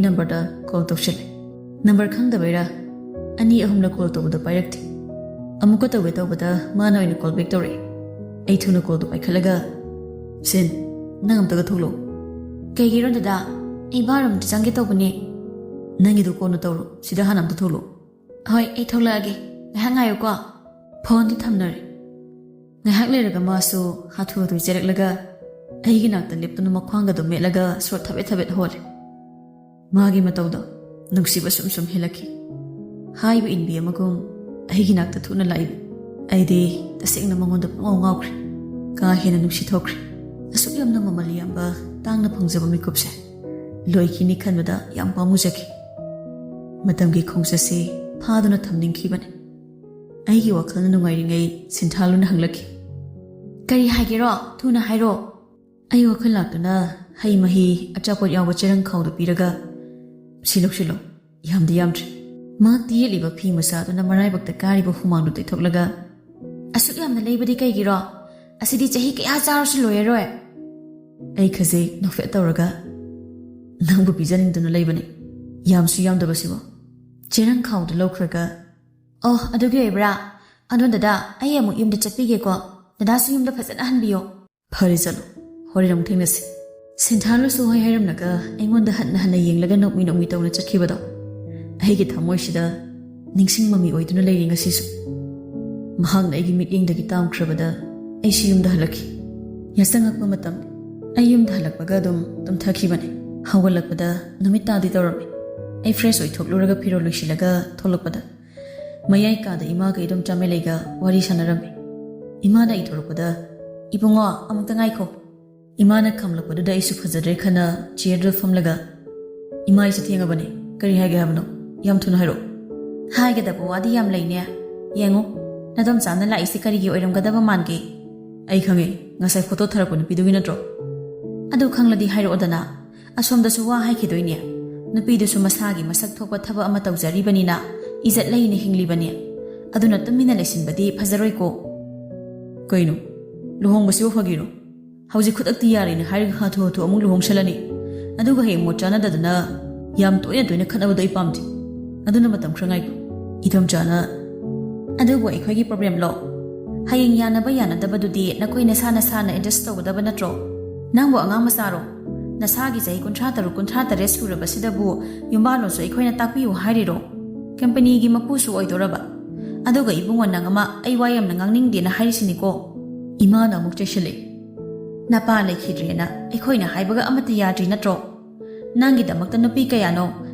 ꯇꯥꯡꯅ ꯐꯪꯖꯕ ꯃꯤꯀꯨꯞꯁꯦ ꯂꯣꯏꯈꯤꯅꯤ ꯈꯟꯕꯗ ꯌꯥꯝ ꯄꯥꯝꯃꯨꯖꯈꯤ. ꯃꯇꯝꯒꯤ ꯈꯣꯡꯆꯠꯁꯤ ꯐꯥꯗꯨꯅ ꯊꯝꯅꯤꯡꯈꯤꯕꯅꯤ. ꯑꯩꯒꯤ ꯋꯥꯈꯜꯅ ꯅꯨꯡꯉꯥꯏꯔꯤꯉꯩ ꯁꯤꯟꯊꯥꯂꯨꯅ ꯍꯪꯂꯛꯈꯤ. ꯀꯔꯤ ꯍꯥꯏꯒꯦꯔꯣ? ꯊꯨꯅ ꯍꯥꯏꯔꯣ. ꯑꯩ ꯋꯥꯈꯜ ꯂꯥꯛꯇꯨꯅ ꯍꯩ ꯃꯍꯤ ꯑꯆꯥꯄꯣꯠ ꯌꯥꯎꯕ ꯆꯦꯔꯪ ꯈꯥꯎꯗꯨ ꯄꯤꯔꯒ, "ꯁꯤ ꯂꯧꯁꯤꯜꯂꯣ, ꯌꯥꯝꯗꯤ ꯌꯥꯝꯗ꯭ꯔꯤ." ꯃꯍꯥꯛꯇꯤ ꯌꯦꯠꯂꯤꯕ ꯐꯤ ꯃꯆꯥꯗꯨꯅ ꯃꯔꯥꯏꯕꯛꯇ ꯀꯥꯔꯤꯕ ꯍꯨꯃꯥꯡꯗꯨ ꯇꯩꯊꯣꯛꯂꯒ, ꯑꯁꯨꯛ ꯌꯥꯝꯅ ꯂꯩꯕꯗꯤ ꯀꯩꯒꯤꯔꯣ? ꯑꯁꯤꯗꯤ ꯆꯍꯤ ꯀꯌꯥ ꯆꯥꯔꯁꯨ ꯂꯣꯏꯔꯔꯣꯏ. ꯑꯩ ꯈꯖꯤꯛ ꯅꯣꯛꯐꯦꯠ ꯇꯧꯔꯒ, "ꯅꯪꯕꯨ ꯄꯤꯖꯅꯤꯡꯗꯨꯅ ꯂꯩꯕꯅꯤ, ꯌꯥꯝꯁꯨ ꯌꯥꯝꯗꯕꯁꯤꯕꯣ." ꯆꯦꯔꯪ ꯈꯥꯎꯗꯨ ꯂꯧꯈ꯭ꯔꯒ, ꯑꯣ, ꯑꯗꯨꯒꯤ ꯑꯣꯏꯕ꯭ꯔꯥ? ꯑꯗꯣ ꯗꯗꯥ, ꯑꯩ ꯑꯃꯨꯛ ꯌꯨꯝꯗ ꯆꯠꯄꯤꯒꯦꯀꯣ. ꯗꯗꯥꯁꯨ ꯌꯨꯝꯗ ꯐꯖꯅ ꯍꯟꯕꯤꯌꯣ. "ꯐꯔꯦ, ꯆꯠꯂꯣ. ꯍꯣꯔꯦꯟ ꯑꯃꯨꯛ ꯊꯦꯡꯅꯁꯤ." ꯁꯤꯟꯊꯥꯂꯨꯁꯨ ꯍꯣꯏ ꯍꯥꯏꯔꯝꯂꯒ ꯑꯩꯉꯣꯟꯗ ꯍꯟꯅ ꯌꯦꯡꯂꯒ ꯅꯣꯛꯃꯤ ꯇꯧꯅ ꯆꯠꯈꯤꯕꯗꯣ ꯑꯩꯒꯤ ꯊꯃꯣꯏꯁꯤꯗ ꯅꯤꯡꯁꯤꯡ ꯃꯃꯤ ꯑꯣꯏꯗꯨꯅ ꯂꯩꯔꯤ ꯉꯁꯤꯁꯨ꯫ ꯃꯍꯥꯛꯅ ꯑꯩꯒꯤ ꯃꯤꯠꯌꯦꯡꯗꯒꯤ ꯇꯥꯝꯈ꯭ꯔꯕꯗ ꯑꯩꯁꯤ ꯌꯨꯝꯗ ꯍꯜꯂꯛꯈꯤ꯫ ꯌꯥꯆꯪꯉꯛꯄ ꯃꯇꯝ ꯑꯩ ꯌꯨꯝꯗ ꯍꯜꯂꯛꯄꯒ ꯑꯗꯨꯝ ꯇꯨꯝꯊꯈꯤꯕꯅꯤ꯫ ꯍꯧꯒꯠꯂꯛꯄꯗ ꯅꯨꯃꯤꯠ ꯇꯥꯗꯤ ꯇꯧꯔꯝꯃꯤ꯫ ꯑꯩ ꯐ꯭ꯔꯦꯁ ꯑꯣꯏꯊꯣꯛꯂꯨꯔꯒ ꯐꯤꯔꯣꯜ ꯂꯣꯏꯁꯤꯜꯂꯒ ꯊꯣꯛꯂꯛꯄꯗ ꯃꯌꯥꯏ ꯀꯥꯗ ꯏꯃꯥꯒ ꯏꯗꯣꯝꯆꯥ ꯃꯦꯂꯩꯒ ꯋꯥꯔꯤ ꯁꯥꯟꯅꯔꯝꯃꯤ꯫ ꯏꯃꯥꯅ ꯑꯩ ꯊꯣꯔꯛꯄꯗ "ꯏꯕꯨꯡꯉꯣ ꯑꯃꯨꯛꯇ ꯉꯥꯏꯈꯣ." ꯏꯃꯥꯅ ꯈꯝꯂꯛꯄꯗꯨꯗ ꯑꯩꯁꯨ ꯐꯖꯗ꯭ꯔꯦ ꯈꯟꯅ ꯆꯤꯌꯔꯗꯨꯗ ꯐꯝꯂꯒ "ꯏꯃꯥ ꯑꯩꯁꯦ ꯊꯦꯡꯉꯕꯅꯦ, ꯀꯔꯤ ꯍꯥꯏꯒꯦ ꯍꯥꯏꯕꯅꯣ? ꯌꯥꯝ ꯊꯨꯅ ꯍꯥꯏꯔꯛꯑꯣ." "ꯍꯥꯏꯒꯗꯕ ꯋꯥꯗꯤ ꯌꯥꯝ ꯂꯩꯅꯦ. ꯌꯦꯡꯉꯨ, ꯅꯗꯣꯝꯆꯥꯅ ꯂꯥꯛꯏꯁꯤ ꯀꯔꯤꯒꯤ ꯑꯣꯏꯔꯝꯒꯗꯕ ꯃꯥꯟꯒꯦ?" "ꯑꯩ ꯈꯪꯉꯦ, ꯉꯁꯥꯏ ꯐꯣꯇꯣ ꯊꯥꯔꯛꯄ ꯅꯨꯄꯤꯗꯨꯒꯤ ꯅꯠꯇ꯭ꯔꯣ?" "ꯑꯗꯨ ꯈꯪꯂꯗꯤ ꯍꯥꯏꯔꯛꯑꯣꯗꯅ. ꯑꯁꯣꯝꯗꯁꯨ ꯋꯥ ꯍꯥꯏꯈꯤꯗꯣꯏꯅꯦ. ꯅꯨꯄꯤꯗꯨꯁꯨ ꯃꯁꯥꯒꯤ ꯃꯁꯛ ꯊꯣꯛꯄ ꯊꯕꯛ ꯑꯃ ꯇꯧꯖꯔꯤꯕꯅꯤꯅ ꯏꯖꯠ ꯂꯩꯅ ꯍꯤꯡꯂꯤꯕꯅꯤ. ꯑꯗꯨꯅ ꯇꯨꯃꯤꯟꯅ ꯂꯩꯁꯤꯟꯕꯗꯤ ꯐꯖꯔꯣꯏꯀꯣ." "ꯀꯩꯅꯣ, ꯂꯨꯍꯣꯡꯕꯁꯤꯕꯨ ꯐꯥꯒꯤꯔꯣ? ꯍꯧꯖꯤꯛ ꯈꯨꯗꯛꯇꯤ ꯌꯥꯔꯦꯅ ꯍꯥꯏꯔꯒ ꯍꯥꯊꯨ ꯍꯥꯊꯨ ꯑꯃꯨꯛ ꯂꯨꯍꯣꯡꯁꯜꯂꯅꯤ, ꯑꯗꯨꯒ ꯍꯌꯦꯡ ꯃꯣꯠ ꯆꯥꯟꯅꯗꯗꯅ ꯌꯥꯝ ꯇꯣꯏꯅ ꯈꯠꯅꯕꯗꯣ ꯑꯩ ꯄꯥꯝꯗꯦ꯫ ꯑꯗꯨꯅ ꯃꯇꯝ ꯈꯔ ꯉꯥꯏꯈꯣ." ꯏꯗꯣꯝꯆꯥꯅ "ꯑꯗꯨꯕꯨ ꯑꯩꯈꯣꯏꯒꯤ ꯄ꯭ꯔꯣꯕ꯭ꯂꯦꯝꯂꯣ? ꯍꯌꯦꯡ ꯌꯥꯅꯕ ꯌꯥꯅꯗꯕꯗꯨꯗꯤ ꯅꯈꯣꯏ ꯅꯁꯥ ꯅꯁꯥꯅ ꯑꯦꯗꯖꯁ ꯇꯧꯒꯗꯕ ꯅꯠꯇ꯭ꯔో? ꯅꯪꯕꯨ ꯑꯉꯥꯡ ꯃꯆꯥꯔꯣ? ꯅꯁꯥꯒꯤ ꯆꯍꯤ 63-63 ꯁꯨꯔꯕꯁꯤꯗꯕꯨ ꯌꯨꯝꯕꯥꯜꯂꯣꯟꯁꯨ ꯑꯩꯈꯣꯏꯅ ꯇꯥꯛꯄꯤꯌꯨ ꯍꯥꯏꯔꯤꯔꯣ? ꯀꯝꯄꯅꯤꯒꯤ ꯃꯄꯨꯁꯨ ꯑꯣꯏꯗꯣꯔꯕ. ꯑꯗꯨꯒ ꯏꯕꯨꯡꯉꯣ ꯅꯪ ꯑꯃ ꯑꯩ ꯋꯥ ꯌꯥꯝꯅ ꯉꯥꯡꯅꯤꯡꯗꯦꯅ ꯍꯥꯏꯔꯤꯁꯤꯅꯤꯀꯣ." ꯏꯃꯥꯅ ꯑꯃꯨꯛ ꯆꯩꯁꯤꯜꯂꯛꯏ꯫ "ꯅꯄꯥ ꯂꯩꯈꯤꯗ꯭ꯔꯦꯅ ꯑꯩꯈꯣꯏꯅ ꯍꯥꯏꯕꯒ ꯑꯃꯠꯇ ꯌꯥꯗ꯭ꯔꯤ ꯅꯠꯇ꯭ꯔꯣ? ꯅꯪꯒꯤꯗꯃꯛꯇ ꯅꯨꯄꯤ ꯀꯌꯥꯅꯣ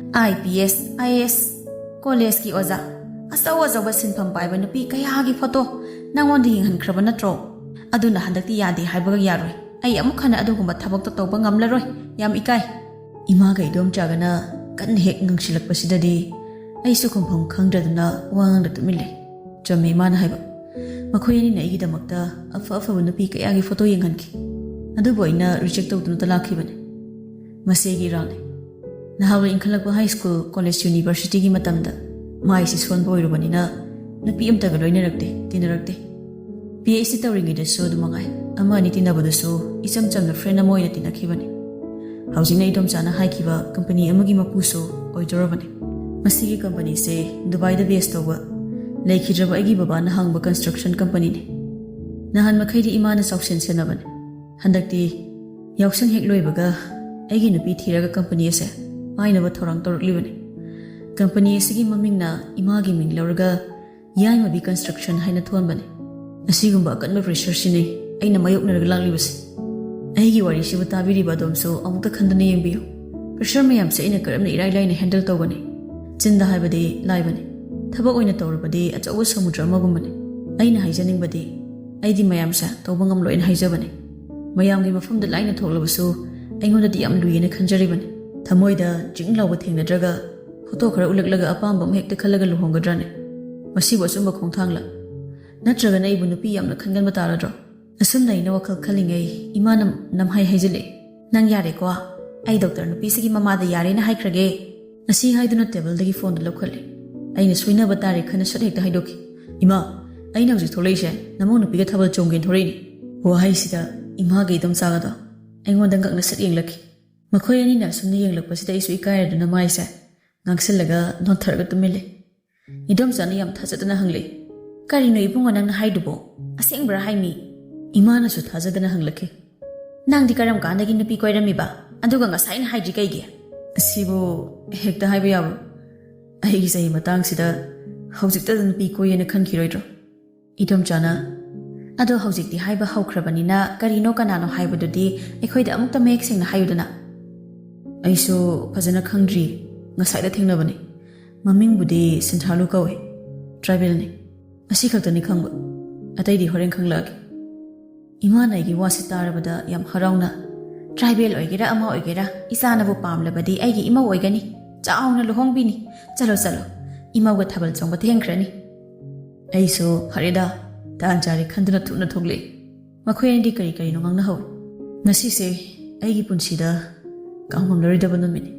IPS, IAS, ꯀꯣꯂꯦꯖꯀꯤ ꯑꯣꯖꯥ, ꯑꯆꯧ ꯑꯆꯧꯕ ꯁꯤꯟꯐꯝ ꯄꯥꯏꯕ ꯅꯨꯄꯤ ꯀꯌꯥꯒꯤ ꯐꯣꯇꯣ ꯅꯪꯉꯣꯟꯗ ꯌꯦꯡꯍꯟꯈ꯭ꯔꯕ ꯅꯠꯇ꯭ꯔꯣ? ꯑꯗꯨꯅ ꯍꯟꯗꯛꯇꯤ ꯌꯥꯗꯦ ꯍꯥꯏꯕꯒ ꯌꯥꯔꯣꯏ. ꯑꯩ ꯑꯃꯨꯛ ꯍꯟꯅ ꯑꯗꯨꯒꯨꯝꯕ ꯊꯕꯛꯇꯣ ꯇꯧꯕ ꯉꯝꯂꯔꯣꯏ. ꯌꯥꯝ ꯏꯀꯥꯏ." ꯏꯃꯥꯒ ꯏꯗꯣꯝꯆꯥꯒꯅ ꯀꯟꯅ ꯍꯦꯛ ꯉꯪꯁꯤꯜꯂꯛꯄꯁꯤꯗꯗꯤ ꯑꯩꯁꯨ ꯈꯨꯝꯐꯝ ꯈꯪꯗ꯭ꯔꯗꯨꯅ ꯋꯥ ꯉꯥꯡꯗ ꯇꯨꯃꯤꯟ ꯂꯩ꯫ ꯆꯨꯝꯃꯦ ꯏꯃꯥꯅ ꯍꯥꯏꯕ. ꯃꯈꯣꯏ ꯑꯅꯤꯅ ꯑꯩꯒꯤꯗꯃꯛꯇ ꯑꯐꯕ ꯅꯨꯄꯤ ꯀꯌꯥꯒꯤ ꯐꯣꯇꯣ ꯌꯦꯡꯍꯟꯈꯤ, ꯑꯗꯨꯕꯨ ꯑꯩꯅ ꯔꯤꯖꯦꯛ ꯇꯧꯗꯨꯅꯇ ꯂꯥꯛꯈꯤꯕꯅꯤ꯫ ꯃꯁꯤ ꯑꯩꯒꯤ ꯏꯔꯥꯜꯅꯤ꯫ ꯅꯍꯥꯟꯋꯥꯏ ꯏꯟꯈꯠꯂꯛꯄ ꯍꯥꯏ ꯁ꯭ꯀꯨꯜ, ꯀꯣꯂꯦꯖ, ꯌꯨꯅꯤꯚꯔꯁꯤꯇꯤꯒꯤ ꯃꯇꯝꯗ ꯃꯥꯏꯁꯤ ꯁꯣꯟꯕ ꯑꯣꯏꯔꯨꯕꯅꯤꯅ ꯅꯨꯄꯤ ꯑꯃꯇꯒ ꯂꯣꯏꯅꯔꯛꯇꯦ, ꯇꯤꯟꯅꯔꯛꯇꯦ꯫ PhD ꯇꯧꯔꯤꯉꯩꯗꯁꯨ ꯑꯗꯨꯃꯉꯥꯏ, ꯑꯃ ꯑꯅꯤ ꯇꯤꯟꯅꯕꯗꯁꯨ ꯏꯆꯝ ꯆꯝꯅ ꯐ꯭ꯔꯦꯟ ꯑꯃ ꯑꯣꯏꯅ ꯇꯤꯟꯅꯈꯤꯕꯅꯤ꯫ ꯍꯧꯖꯤꯛꯅ ꯏꯗꯣꯝꯆꯥꯅ ꯍꯥꯏꯈꯤꯕ ꯀꯝꯄꯅꯤ ꯑꯃꯒꯤ ꯃꯄꯨꯁꯨ ꯑꯣꯏꯗꯣꯔꯕꯅꯤ꯫ ꯃꯁꯤꯒꯤ ꯀꯝꯄꯅꯤꯁꯦ ꯗꯨꯕꯥꯏꯗ ꯕꯦꯁ ꯇꯧꯕ, ꯂꯩꯈꯤꯗ꯭ꯔꯕ ꯑꯩꯒꯤ ꯕꯕꯥꯅ ꯍꯥꯡꯕ ꯀꯟꯁꯇ꯭ꯔꯛꯁꯟ ꯀꯝꯄꯅꯤꯅꯤ꯫ ꯅꯍꯥꯟ ꯃꯈꯩꯗꯤ ꯏꯃꯥꯅ ꯆꯥꯎꯁꯦꯟ ꯁꯦꯟꯅꯕꯅꯤ꯫ ꯍꯟꯗꯛꯇꯤ ꯌꯥꯎꯁꯪ ꯍꯦꯛ ꯂꯣꯏꯕꯒ ꯑꯩꯒꯤ ꯅꯨꯄꯤ ꯊꯤꯔꯒ ꯀꯝꯄꯅꯤ ꯑꯁꯦ ꯄꯥꯏꯅꯕ ꯊꯧꯔꯥꯡ ꯇꯧꯔꯛꯂꯤꯕꯅꯤ꯫ ꯀꯝꯄꯅꯤ ꯑꯁꯤꯒꯤ ꯃꯃꯤꯡꯅ ꯏꯃꯥꯒꯤ ꯃꯤꯡ ꯂꯧꯔꯒ ꯌꯥꯏꯃꯕꯤ ꯀꯟꯁꯇ꯭ꯔꯛꯁꯟ ꯍꯥꯏꯅ ꯊꯣꯟꯕꯅꯤ꯫ ꯑꯁꯤꯒꯨꯝꯕ ꯑꯀꯟꯕ ꯄ꯭ꯔꯦꯁꯔꯁꯤꯅꯤ ꯑꯩꯅ ꯃꯥꯌꯣꯛꯅꯔꯒ ꯂꯥꯛꯂꯤꯕꯁꯤ꯫ ꯑꯩꯒꯤ ꯋꯥꯔꯤꯁꯤꯕꯨ ꯇꯥꯕꯤꯔꯤꯕ ꯑꯗꯣꯝꯁꯨ ꯑꯃꯨꯛꯇ ꯈꯟꯗꯨꯅ ꯌꯦꯡꯕꯤꯌꯨ꯫ ꯄ꯭ꯔꯦꯁꯔ ꯃꯌꯥꯝꯁꯦ ꯑꯩꯅ ꯀꯔꯝꯅ ꯏꯔꯥꯏ ꯂꯥꯏꯅ ꯍꯦꯟꯗꯜ ꯇꯧꯒꯅꯤ? ꯆꯤꯟꯗ ꯍꯥꯏꯕꯗꯤ ꯂꯥꯏꯕꯅꯤ, ꯊꯕꯛ ꯑꯣꯏꯅ ꯇꯧꯔꯕꯗꯤ ꯑꯆꯧꯕ ꯁꯃꯨꯗ꯭ꯔ ꯑꯃꯒꯨꯝꯕꯅꯤ꯫ ꯑꯩꯅ ꯍꯥꯏꯖꯅꯤꯡꯕꯗꯤ ꯑꯩꯗꯤ ꯃꯌꯥꯝꯁꯦ ꯇꯧꯕ ꯉꯝꯂꯣꯏꯅ ꯍꯥꯏꯖꯕꯅꯤ꯫ ꯃꯌꯥꯝꯒꯤ ꯃꯐꯝꯗ ꯂꯥꯏꯅ ꯊꯣꯛꯂꯕꯁꯨ ꯑꯩꯉꯣꯟꯗꯗꯤ ꯌꯥꯝ ꯂꯨꯏꯌꯦꯅ ꯈꯟꯖꯔꯤꯕꯅꯤ꯫ ꯊꯃꯣꯏꯗ ꯆꯤꯡ ꯂꯥꯎꯕ ꯊꯦꯡꯅꯗ꯭ꯔꯒ ꯐꯣꯇꯣ ꯈꯔ ꯎꯠꯂꯛꯂꯒ ꯑꯄꯥꯝꯕ ꯑꯃ ꯍꯦꯛꯇ ꯈꯜꯂꯒ ꯂꯨꯍꯣꯡꯒꯗ꯭ꯔꯥꯅꯦ? ꯃꯁꯤꯕꯨ ꯑꯆꯨꯝꯕ ꯈꯣꯡꯊꯥꯡꯂ? ꯅꯠꯇ꯭ꯔꯒꯅ ꯑꯩꯕꯨ ꯅꯨꯄꯤ ꯌꯥꯝꯅ ꯈꯟꯒꯟꯕ ꯇꯥꯔꯗ꯭ꯔꯣ? ꯑꯁꯨꯝꯅ ꯑꯩꯅ ꯋꯥꯈꯜ ꯈꯜꯂꯤꯉꯩ ꯏꯃꯥꯅ ꯅꯝꯍꯥꯏ ꯍꯥꯏꯖꯤꯜꯂꯛꯏ꯫ "ꯅꯪ ꯌꯥꯔꯦꯀꯣ, ꯑꯩ ꯗꯣꯛꯇꯔ ꯅꯨꯄꯤꯁꯤꯒꯤ ꯃꯃꯥꯗ ꯌꯥꯔꯦꯅ ꯍꯥꯏꯈ꯭ꯔꯒꯦ." ꯑꯁꯤ ꯍꯥꯏꯗꯨꯅ ꯇꯦꯕꯜꯗꯒꯤ ꯐꯣꯟꯗꯨ ꯂꯧꯈꯠꯂꯤ꯫ ꯑꯩꯅ ꯁꯣꯏꯅꯕ ꯇꯥꯔꯦ ꯈꯟꯅ ꯁꯠ ꯍꯦꯛꯇ ꯍꯥꯏꯗꯣꯛꯈꯤ꯫ "ꯏꯃꯥ, ꯑꯩꯅ ꯍꯧꯖꯤꯛ ꯊꯣꯛꯂꯛꯏꯁꯦ ꯅꯃꯧ ꯅꯨꯄꯤꯒ ꯊꯥꯕꯜ ꯆꯣꯡꯒꯦꯅ ꯊꯣꯛꯂꯛꯏꯅꯤ." ꯋꯥꯍꯩꯁꯤꯗ ꯏꯃꯥꯒ ꯏꯗꯣꯝꯆꯥꯒꯗꯣ ꯑꯩꯉꯣꯟꯗ ꯉꯛꯅ ꯁꯠ ꯌꯦꯡꯂꯛꯈꯤ꯫ ꯃꯈꯣꯏ ꯑꯅꯤꯅ ꯑꯁꯨꯝꯅ ꯌꯦꯡꯂꯛꯄꯁꯤꯗ ꯑꯩꯁꯨ ꯏꯀꯥꯏꯔꯗꯨꯅ ꯃꯥꯏꯁꯦ ꯉꯥꯡꯁꯤꯜꯂꯒ ꯅꯣꯟꯊꯔꯒ ꯇꯨꯃꯤꯟ ꯂꯩ꯫ ꯏꯗꯣꯝꯆꯥꯅ ꯌꯥꯝ ꯊꯥꯖꯗꯅ ꯍꯪꯂꯛꯏ꯫ "ꯀꯔꯤꯅꯣ ꯏꯕꯨꯡꯉꯣ ꯅꯪꯅ ꯍꯥꯏꯗꯨꯕꯣ? ꯑꯁꯦꯡꯕ꯭ꯔꯥ ꯍꯥꯏꯃꯤ?" ꯏꯃꯥꯅꯁꯨ ꯊꯥꯖꯗꯅ ꯍꯪꯂꯛꯈꯤ꯫ "ꯅꯪꯗꯤ ꯀꯔꯝ ꯀꯥꯟꯗꯒꯤ ꯅꯨꯄꯤ ꯀꯣꯏꯔꯝꯃꯤꯕ? ꯑꯗꯨꯒ ꯉꯁꯥꯏꯅ ꯍꯥꯏꯗ꯭ꯔꯤ ꯀꯩꯒꯤ?" "ꯑꯁꯤꯕꯨ ꯍꯦꯛꯇ ꯍꯥꯏꯕ ꯌꯥꯕ꯭ꯔꯣ? ꯑꯩꯒꯤ ꯆꯍꯤ ꯃꯇꯥꯡꯁꯤꯗ ꯍꯧꯖꯤꯛꯇꯗ ꯅꯨꯄꯤ ꯀꯣꯏꯌꯦꯅ ꯈꯟꯈꯤꯔꯣꯏꯗ꯭ꯔꯣ?" ꯏꯗꯣꯝꯆꯥꯅ "ꯑꯗꯣ ꯍꯧꯖꯤꯛꯇꯤ ꯍꯥꯏꯕ ꯍꯧꯈ꯭ꯔꯕꯅꯤꯅ ꯀꯔꯤꯅꯣ ꯀꯅꯥꯅꯣ ꯍꯥꯏꯕꯗꯨꯗꯤ ꯑꯩꯈꯣꯏꯗ ꯑꯃꯨꯛꯇ ꯃꯌꯦꯛ ꯁꯦꯡꯅ ꯍꯥꯏꯌꯨꯗꯅ." "ꯑꯩꯁꯨ ꯐꯖꯅ ꯈꯪꯗ꯭ꯔꯤ, ꯉꯁꯥꯏꯗ ꯊꯦꯡꯅꯕꯅꯤ꯫ ꯃꯃꯤꯡꯕꯨꯗꯤ ꯁꯤꯟꯊꯥꯂꯨ ꯀꯧꯏ, ꯇ꯭ꯔꯥꯏꯕꯦꯜꯅꯤ꯫ ꯑꯁꯤ ꯈꯛꯇꯅꯤ ꯈꯪꯕ, ꯑꯇꯩꯗꯤ ꯍꯣꯔꯦꯟ ꯈꯪꯂꯛꯑꯒꯦ." ꯏꯃꯥꯅ ꯑꯩꯒꯤ ꯋꯥꯁꯤ ꯇꯥꯔꯕꯗ ꯌꯥꯝ ꯍꯔꯥꯎꯅ "ꯇ꯭ꯔꯥꯏꯕꯦꯜ ꯑꯣꯏꯒꯦꯔꯥ ꯑꯃ ꯑꯣꯏꯒꯦꯔꯥ, ꯏꯆꯥꯅꯕꯨ ꯄꯥꯝꯂꯕꯗꯤ ꯑꯩꯒꯤ ꯏꯃꯧ ꯑꯣꯏꯒꯅꯤ, ꯆꯥꯎꯅ ꯂꯨꯍꯣꯡꯕꯤꯅꯤ꯫ ꯆꯠꯂꯣ ꯆꯠꯂꯣ, ꯏꯃꯧꯒ ꯊꯥꯕꯜ ꯆꯣꯡꯕ ꯊꯦꯡꯈ꯭ꯔꯅꯤ." ꯑꯩꯁꯨ ꯐꯔꯦꯗ ꯇꯥꯟ ꯆꯥꯔꯦ ꯈꯟꯗꯨꯅ ꯊꯨꯅ ꯊꯣꯛꯂꯛꯏ꯫ ꯃꯈꯣꯏ ꯑꯅꯤꯗꯤ ꯀꯔꯤ ꯀꯔꯤꯅꯣ ꯉꯥꯡꯅꯍꯧꯏ꯫ ꯉꯁꯤꯁꯦ ꯑꯩꯒꯤ ꯄꯨꯟꯁꯤꯗ ꯀꯥꯎꯉꯝꯂꯔꯣꯏꯗꯕ ꯅꯨꯃꯤꯠꯅꯤ꯫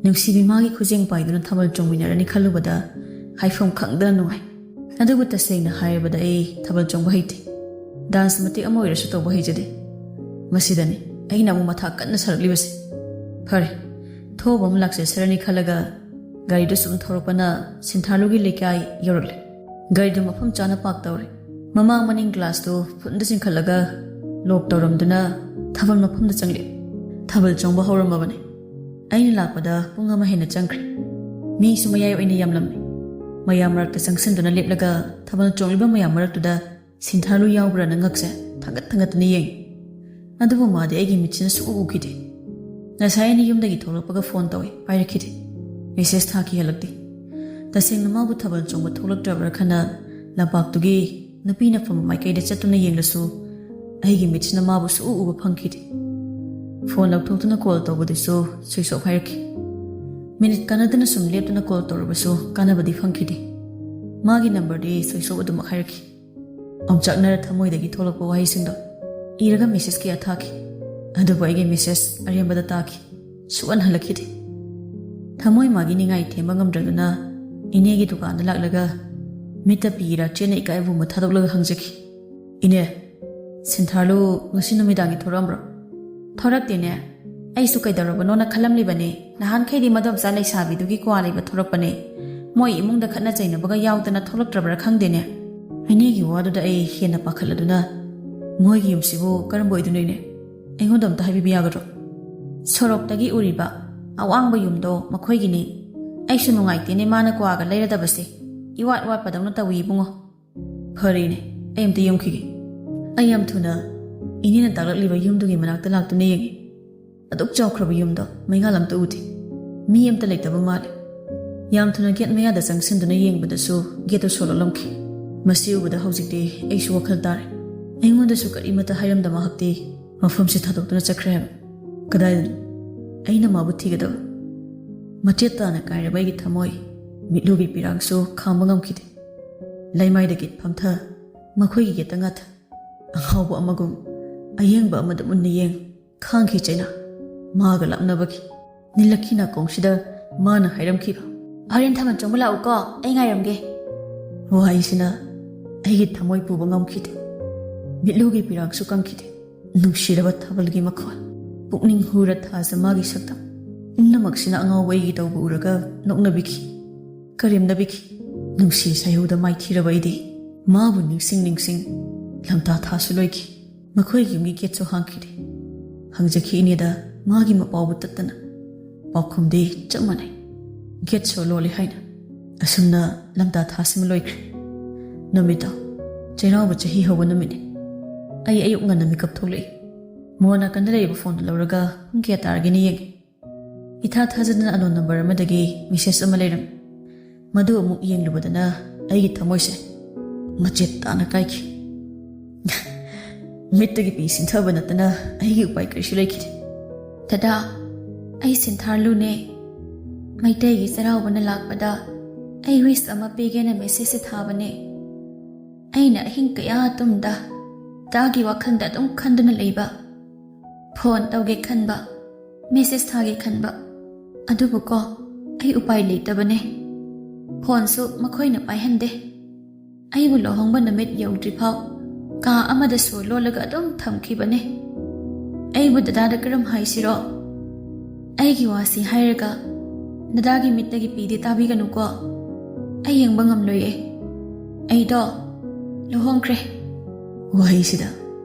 ꯅꯨꯡꯁꯤꯕꯤ ꯃꯥꯒꯤ ꯈꯨꯖꯦꯡ ꯄꯥꯏꯗꯨꯅ ꯊꯥꯕꯜ ꯆꯣꯡꯃꯤꯟꯅꯔꯅꯤ ꯈꯜꯂꯨꯕꯗ ꯍꯥꯏꯐꯝ ꯈꯪꯗꯅ ꯅꯨꯡꯉꯥꯏ꯫ ꯑꯗꯨꯕꯨ ꯇꯁꯦꯡꯅ ꯍꯥꯏꯔꯕꯗ ꯑꯩ ꯊꯥꯕꯜ ꯆꯣꯡꯕ ꯍꯩꯇꯦ, ꯗꯥꯟꯁ ꯃꯇꯦꯛ ꯑꯃ ꯑꯣꯏꯔꯁꯨ ꯇꯧꯕ ꯍꯩꯖꯗꯦ꯫ ꯃꯁꯤꯗꯅꯤ ꯑꯩꯅ ꯑꯃꯨꯛ ꯃꯊꯥ ꯀꯟꯅ ꯁꯥꯔꯛꯂꯤꯕꯁꯦ꯫ ꯐꯔꯦ, ꯊꯣꯛꯑꯕ ꯑꯃ ꯂꯥꯛꯆꯁꯔꯅꯤ ꯈꯜꯂꯒ ꯒꯥꯔꯤꯗꯨ ꯁꯨꯝ ꯊꯧꯔꯛꯄꯅ ꯁꯤꯟꯊꯥꯂꯨꯒꯤ ꯂꯩꯀꯥꯏ ꯌꯧꯔꯛꯂꯦ꯫ ꯒꯥꯔꯤꯗꯨ ꯃꯐꯝ ꯆꯥꯅ ꯄꯥꯛ ꯇꯧꯔꯦ꯫ ꯃꯃꯥꯡ ꯃꯅꯤꯡ ꯒ꯭ꯂꯥꯁꯇꯨ ꯐꯨꯟꯗ ꯆꯤꯡꯈꯠꯂꯒ ꯂꯣꯛ ꯇꯧꯔꯝꯗꯨꯅ ꯊꯥꯕꯜ ꯃꯐꯝꯗ ꯆꯪꯂꯦ꯫ ꯊꯥꯕꯜ ꯆꯣꯡꯕ ꯍꯧꯔꯝꯃꯕꯅꯤ꯫ ꯑꯩꯅ ꯂꯥꯛꯄꯗ ꯄꯨꯡ ꯑꯃ ꯍꯦꯟꯅ ꯆꯪꯈ꯭ꯔꯦ꯫ ꯃꯤꯁꯨ ꯃꯌꯥꯏ ꯑꯣꯏꯅ ꯌꯥꯝꯂꯝꯃꯤ꯫ ꯃꯌꯥꯝ ꯃꯔꯛꯇ ꯆꯪꯁꯤꯟꯗꯨꯅ ꯂꯦꯞꯂꯒ ꯊꯥꯕꯜ ꯆꯣꯡꯂꯤꯕ ꯃꯌꯥꯝ ꯃꯔꯛꯇꯨꯗ ꯁꯤꯟꯊꯥꯔꯨ ꯌꯥꯎꯕ꯭ꯔꯥꯅ ꯉꯛꯁꯦ ꯊꯥꯡꯒꯠꯇꯨꯅ ꯌꯦꯡꯉꯤ. ꯑꯗꯨꯕꯨ ꯃꯥꯗꯤ ꯑꯩꯒꯤ ꯃꯤꯠꯁꯤꯅ ꯁꯨꯛꯎ ꯎꯈꯤꯗꯦ. ꯉꯁꯥꯏ ꯑꯩꯅ ꯌꯨꯝꯗꯒꯤ ꯊꯣꯛꯂꯛꯄꯒ ꯐꯣꯟ ꯇꯧꯏ, ꯄꯥꯏꯔꯛꯈꯤꯗꯦ. ꯃꯦꯁꯦꯖ ꯊꯥꯈꯤ, ꯍꯜꯂꯛꯇꯦ. ꯇꯁꯦꯡꯅ ꯃꯥꯕꯨ ꯊꯥꯕꯜ ꯆꯣꯡꯕ ꯊꯣꯛꯂꯛꯇ꯭ꯔꯕ꯭ꯔꯥ ꯈꯟꯅ ꯂꯝꯄꯥꯛꯇꯨꯒꯤ ꯅꯨꯄꯤꯅ ꯐꯝꯕ ꯃꯥꯏꯀꯩꯗ ꯆꯠꯇꯨꯅ ꯌꯦꯡꯂꯁꯨ ꯑꯩꯒꯤ ꯃꯤꯠꯁꯤꯅ ꯃꯥꯕꯨ ꯁꯨꯛꯎ ꯎꯕ ꯐꯪꯈꯤꯗꯦ. ꯐꯣꯟ ꯂꯧꯊꯣꯛꯇꯨꯅ ꯀꯣꯜ ꯇꯧꯕꯗꯁꯨ ꯁ꯭ꯋꯤꯆ ꯑꯣꯐ ꯍꯥꯏꯔꯛꯈꯤ. ꯃꯤꯅꯤꯠ ꯀꯥꯟꯅꯗꯅ ꯁꯨꯝ ꯂꯦꯞꯇꯨꯅ ꯀꯣꯜ ꯇꯧꯔꯕꯁꯨ ꯀꯥꯟꯅꯕꯗꯤ ꯐꯪꯈꯤꯗꯦ. ꯃꯥꯒꯤ ꯅꯝꯕꯔꯗꯤ ꯁ꯭ꯋꯤꯆ ꯑꯣꯐ ꯑꯗꯨꯃꯛ ꯍꯥꯏꯔꯛꯈꯤ. ꯑꯣꯝꯆꯥꯛꯅꯔ ꯊꯃꯣꯏꯗꯒꯤ ꯊꯣꯛꯂꯛꯄ ꯋꯥꯍꯩꯁꯤꯡꯗꯣ ꯏꯔꯒ ꯃꯦꯁꯦꯖ ꯀꯌꯥ ꯊꯥꯈꯤ. ꯑꯗꯨꯕꯨ ꯑꯩꯒꯤ ꯃꯦꯁꯦꯖ ꯑꯔꯦꯝꯕꯗ ꯇꯥꯈꯤ. ꯁꯨꯛꯍꯟ ꯍꯜꯂꯛꯈꯤꯗꯦ. ꯊꯃꯣꯏ ꯃꯥꯒꯤ ꯅꯤꯡꯉꯥꯏ ꯊꯦꯝꯕ ꯉꯝꯗ꯭ꯔꯗꯨꯅ ꯏꯅꯦꯒꯤ ꯗꯨꯀꯥꯟꯗ ꯂꯥꯛꯂꯒ ꯃꯤꯠꯇ ꯄꯤꯔꯥ ꯆꯦꯅ ꯏꯀꯥꯏꯕꯨꯝꯕ ꯊꯥꯗꯣꯛꯂꯒ ꯍꯪꯖꯈꯤ. ꯏꯅꯦ, ꯁꯤꯟꯊꯥꯔꯂꯨ ꯉꯁꯤ ꯅꯨꯃꯤꯗꯥꯡꯒꯤ ꯊꯣꯔꯛꯑꯝꯕ꯭ꯔꯣ? ꯊꯣꯔꯛꯇꯦꯅꯦ. ꯑꯩꯁꯨ ꯀꯩꯗꯧꯔꯕꯅꯣꯅ ꯈꯜꯂꯝꯂꯤꯕꯅꯦ. ꯅꯍꯥꯟꯈꯩꯗꯤ ꯃꯗꯣꯝꯆꯥ ꯂꯩꯁꯥꯕꯤꯗꯨꯒꯤ ꯀ꯭ꯋꯥ ꯂꯩꯕ ꯊꯣꯔꯛꯄꯅꯦ. ꯃꯣꯏ ꯏꯃꯨꯡꯗ ꯈꯠꯅ ꯆꯩꯅꯕꯒ ꯌꯥꯎꯗꯅ ꯊꯣꯛꯂꯛꯇ꯭ꯔꯕ꯭ꯔꯥ ꯈꯪꯗꯦꯅꯦ. ꯏꯅꯦꯒꯤ ꯋꯥꯗꯨꯗ ꯑꯩ ꯍꯦꯟꯅ ꯄꯥꯈꯠꯂꯗꯨꯅ ꯃꯣꯏꯒꯤ ꯌꯨꯝꯁꯤꯕꯨ ꯀꯔꯝꯕ ꯑꯣꯏꯗꯣꯏꯅꯣ? ꯑꯩꯉꯣꯟꯗ ꯑꯝꯇ ꯍꯥꯏꯕꯤꯕ ꯌꯥꯒꯗ꯭ꯔꯣ? ꯁꯣꯔꯣꯛꯇꯒꯤ ꯎꯔꯤꯕ ꯑꯋꯥꯡꯕ ꯌꯨꯝꯗꯣ ꯃꯈꯣꯏꯒꯤꯅꯤ. ꯑꯩꯁꯨ ꯅꯨꯡꯉꯥꯏꯇꯦꯅꯦ ꯃꯥꯅ ꯀ꯭ꯋꯥꯒ ꯂꯩꯔꯗꯕꯁꯦ. ꯏꯋꯥꯠ ꯋꯥꯠꯄꯗꯧꯅ ꯇꯧꯏ ꯏꯕꯨꯡꯉꯣ. ꯐꯔꯦꯅꯦ, ꯑꯩ ꯑꯝꯇ ꯌꯦꯡꯈꯤꯒꯦ. ꯑꯩ ꯌꯥꯝ ꯊꯨꯅ ꯏꯅꯦꯅ ꯇꯥꯛꯂꯛꯂꯤꯕ ꯌꯨꯝꯗꯨꯒꯤ ꯃꯅꯥꯛꯇ ꯂꯥꯛꯇꯨꯅ ꯌꯦꯡꯉꯤ. ꯑꯗꯨꯛ ꯆꯥꯎꯈ꯭ꯔꯕ ꯌꯨꯝꯗꯣ ꯃꯩꯉꯥꯜ ꯑꯝꯇ ꯎꯗꯦ. ꯃꯤ ꯑꯝꯇ ꯂꯩꯇꯕ ꯃꯥꯜꯂꯦ. ꯌꯥꯝ ꯊꯨꯅ ꯒꯦꯠ ꯃꯌꯥꯗ ꯆꯪꯁꯤꯟꯗꯨꯅ ꯌꯦꯡꯕꯗꯁꯨ ꯒꯦꯠꯇꯨ ꯁꯣꯜꯂꯛꯂꯝꯈꯤ. ꯃꯁꯤ ꯎꯕꯗ ꯍꯧꯖꯤꯛꯇꯤ ꯑꯩꯁꯨ ꯋꯥꯈꯜ ꯇꯥꯔꯦ. ꯑꯩꯉꯣꯟꯗꯁꯨ ꯀꯔꯤꯃꯠꯇ ꯍꯥꯏꯔꯝꯗꯕ ꯃꯍꯥꯛꯇꯤ ꯃꯐꯝꯁꯤ ꯊꯥꯗꯣꯛꯇꯨꯅ ꯆꯠꯈ꯭ꯔꯦ ꯍꯥꯏꯕ. ꯀꯗꯥꯏꯗꯅꯣ? ꯑꯩꯅ ꯃꯥꯕꯨ ꯊꯤꯒꯗꯕ. ꯃꯆꯦꯠ ꯇꯥꯅ ꯀꯥꯏꯔꯕ ꯑꯩꯒꯤ ꯊꯃꯣꯏ ꯃꯤꯠꯂꯨꯒꯤ ꯄꯤꯔꯥꯡꯁꯨ ꯈꯥꯡꯕ ꯉꯝꯈꯤꯗꯦ. ꯂꯩꯃꯥꯏꯗ ꯒꯦꯠ ꯐꯝꯊ, ꯃꯈꯣꯏꯒꯤ ꯒꯦꯠꯇ ꯉꯥꯊ, ꯑꯉꯥꯎꯕ ꯑꯃꯒꯨꯝ ꯑꯌꯦꯡꯕ ꯑꯃꯗ ꯃꯨꯟꯅ ꯌꯦꯡ ꯈꯥꯡꯈꯤ ꯆꯩꯅꯥ. ꯃꯥꯒ ꯂꯥꯞꯅꯕꯒꯤ ꯅꯤꯜꯂꯛꯈꯤ ꯅꯥꯀꯣꯡꯁꯤꯗ ꯃꯥꯅ ꯍꯥꯏꯔꯝꯈꯤꯕ, ꯍꯣꯔꯦꯟ ꯊꯥꯕꯜ ꯆꯣꯡꯕ ꯂꯥꯛꯎꯀꯣ, ꯑꯩ ꯉꯥꯏꯔꯝꯒꯦ. ꯋꯥꯍꯩꯁꯤꯅ ꯑꯩꯒꯤ ꯊꯃꯣꯏ ꯄꯨꯕ ꯉꯝꯈꯤꯗꯦ. ꯃꯤꯠꯂꯨꯒꯤ ꯄꯤꯔꯥꯡꯁꯨ ꯀꯪꯈꯤꯗꯦ. ꯅꯨꯡꯁꯤꯔꯕ ꯊꯥꯕꯜꯒꯤ ꯃꯈꯣꯜ, ꯄꯨꯛꯅꯤꯡ ꯍꯨꯔ ꯊꯥꯖ ꯃꯥꯒꯤ ꯁꯛꯇꯝ, ꯄꯨꯝꯅꯃꯛꯁꯤꯅ ꯑꯉꯥꯎꯕ ꯑꯩꯒꯤ ꯇꯧꯕ ꯎꯔꯒ ꯅꯣꯛꯅꯕꯤꯈꯤ, ꯀꯔꯦꯝꯅꯕꯤꯈꯤ. ꯅꯨꯡꯁꯤ ꯁꯩꯍꯧꯗ ꯃꯥꯏꯊꯤꯔꯕ ꯑꯩꯗꯤ ꯃꯥꯕꯨ ꯅꯤꯡꯁꯤꯡ ꯂꯝꯇꯥ ꯊꯥꯁꯨ ꯂꯣꯏꯈꯤ. ꯃꯈꯣꯏꯒꯤ ꯌꯨꯝꯒꯤ ꯒꯦꯠꯁꯨ ꯍꯥꯡꯈꯤꯗꯦ. ꯍꯪꯖꯈꯤ ꯏꯅꯦꯗ ꯃꯥꯒꯤ ꯃꯄꯥꯎꯕꯨ ꯇꯠꯇꯅ. ꯄꯥꯎꯈꯨꯝꯗꯤ ꯆꯞ ꯃꯥꯟꯅꯩ, ꯒꯦꯠꯁꯨ ꯂꯣꯜꯂꯤ ꯍꯥꯏꯅ. ꯑꯁꯨꯝꯅ ꯂꯝꯇꯥ ꯊꯥꯁꯤꯃ ꯂꯣꯏꯈ꯭ꯔꯦ. ꯅꯨꯃꯤꯠꯇꯣ ꯆꯩꯔꯥꯎꯕ ꯆꯍꯤ ꯍꯧꯕ ꯅꯨꯃꯤꯠꯅꯤ. ꯑꯩ ꯑꯌꯨꯛ ꯉꯟꯅ ꯃꯤꯀꯞ ꯊꯣꯛꯂꯛꯏ. ꯃꯣꯟ ꯅꯥꯀꯟꯗ ꯂꯩꯔꯤꯕ ꯐꯣꯟꯗꯨ ꯂꯧꯔꯒ ꯄꯨꯡ ꯀꯌꯥ ꯇꯥꯔꯒꯦꯅ ꯌꯦꯡꯉꯤ. ꯏꯊꯥ ꯊꯥꯖꯗꯅ ꯑꯅꯣꯟ ꯅꯝꯕꯔ ꯑꯃꯗꯒꯤ ꯃꯦꯁꯦꯖ ꯑꯃ ꯂꯩꯔꯝꯃꯤ. ꯃꯗꯨ ꯑꯃꯨꯛ ꯌꯦꯡꯂꯨꯕꯗꯅ ꯑꯩꯒꯤ ꯊꯃꯣꯏꯁꯦ ꯃꯆꯦꯠ ꯇꯥꯅ ꯀꯥꯏꯈꯤ. ꯃꯤꯠꯇꯒꯤ ꯄꯤ ꯁꯤꯟꯊꯕ ꯅꯠꯇꯅ ꯑꯩꯒꯤ ꯎꯄꯥꯏ ꯀꯔꯤꯁꯨ ꯂꯩꯈꯤꯗꯦ. ꯗꯗꯥ, ꯑꯩ ꯁꯤꯟꯊꯥꯔꯂꯨꯅꯦ. ꯃꯩꯇꯩꯒꯤ ꯆꯩꯔꯥꯎꯕꯅ ꯂꯥꯛꯄꯗ ꯑꯩ ꯋꯤꯁ ꯑꯃ ꯄꯤꯒꯦꯅ ꯃꯦꯁꯦꯖꯁꯦ ꯊꯥꯕꯅꯦ. ꯑꯩꯅ ꯑꯍꯤꯡ ꯀꯌꯥ ꯇꯨꯝꯗ ꯗꯥꯒꯤ ꯋꯥꯈꯜꯗ ꯑꯗꯨꯝ ꯈꯟꯗꯨꯅ ꯂꯩꯕ. ꯐꯣꯟ ꯇꯧꯒꯦ ꯈꯟꯕ, ꯃꯦꯁꯦꯖ ꯊꯥꯒꯦ ꯈꯟꯕ. ꯑꯗꯨꯕꯨꯀꯣ ꯑꯩ ꯎꯄꯥꯏ ꯂꯩꯇꯕꯅꯦ. ꯐꯣꯟꯁꯨ ꯃꯈꯣꯏꯅ パイꯍꯟꯗꯦ. ꯑꯩꯕꯨ ꯂꯨꯍꯣꯡꯕ ꯅꯨꯃꯤꯠ ꯌꯧꯗ꯭ꯔꯤꯐꯥꯎ ꯀꯥ ꯑꯃꯗꯁꯨ ꯂꯣꯜꯂꯒ ꯑꯗꯨꯝ ꯊꯝꯈꯤꯕꯅꯦ. ꯑꯩꯕꯨ ꯗꯗꯥꯗ ꯀꯔꯝ ꯍꯥꯏꯁꯤꯔꯣ? ꯑꯩꯒꯤ ꯋꯥꯁꯤ ꯍꯥꯏꯔꯒ ꯗꯗꯥꯒꯤ ꯃꯤꯠꯇꯒꯤ ꯄꯤꯗꯤ ꯇꯥꯕꯤꯒꯅꯨꯀꯣ. ꯑꯩ ꯌꯦꯡꯕ ꯉꯝꯂꯣꯏꯌꯦ. ꯑꯩꯗꯣ ꯂꯨꯍꯣꯡꯈ꯭ꯔꯦ. ꯋꯥꯍꯩꯁꯤꯗ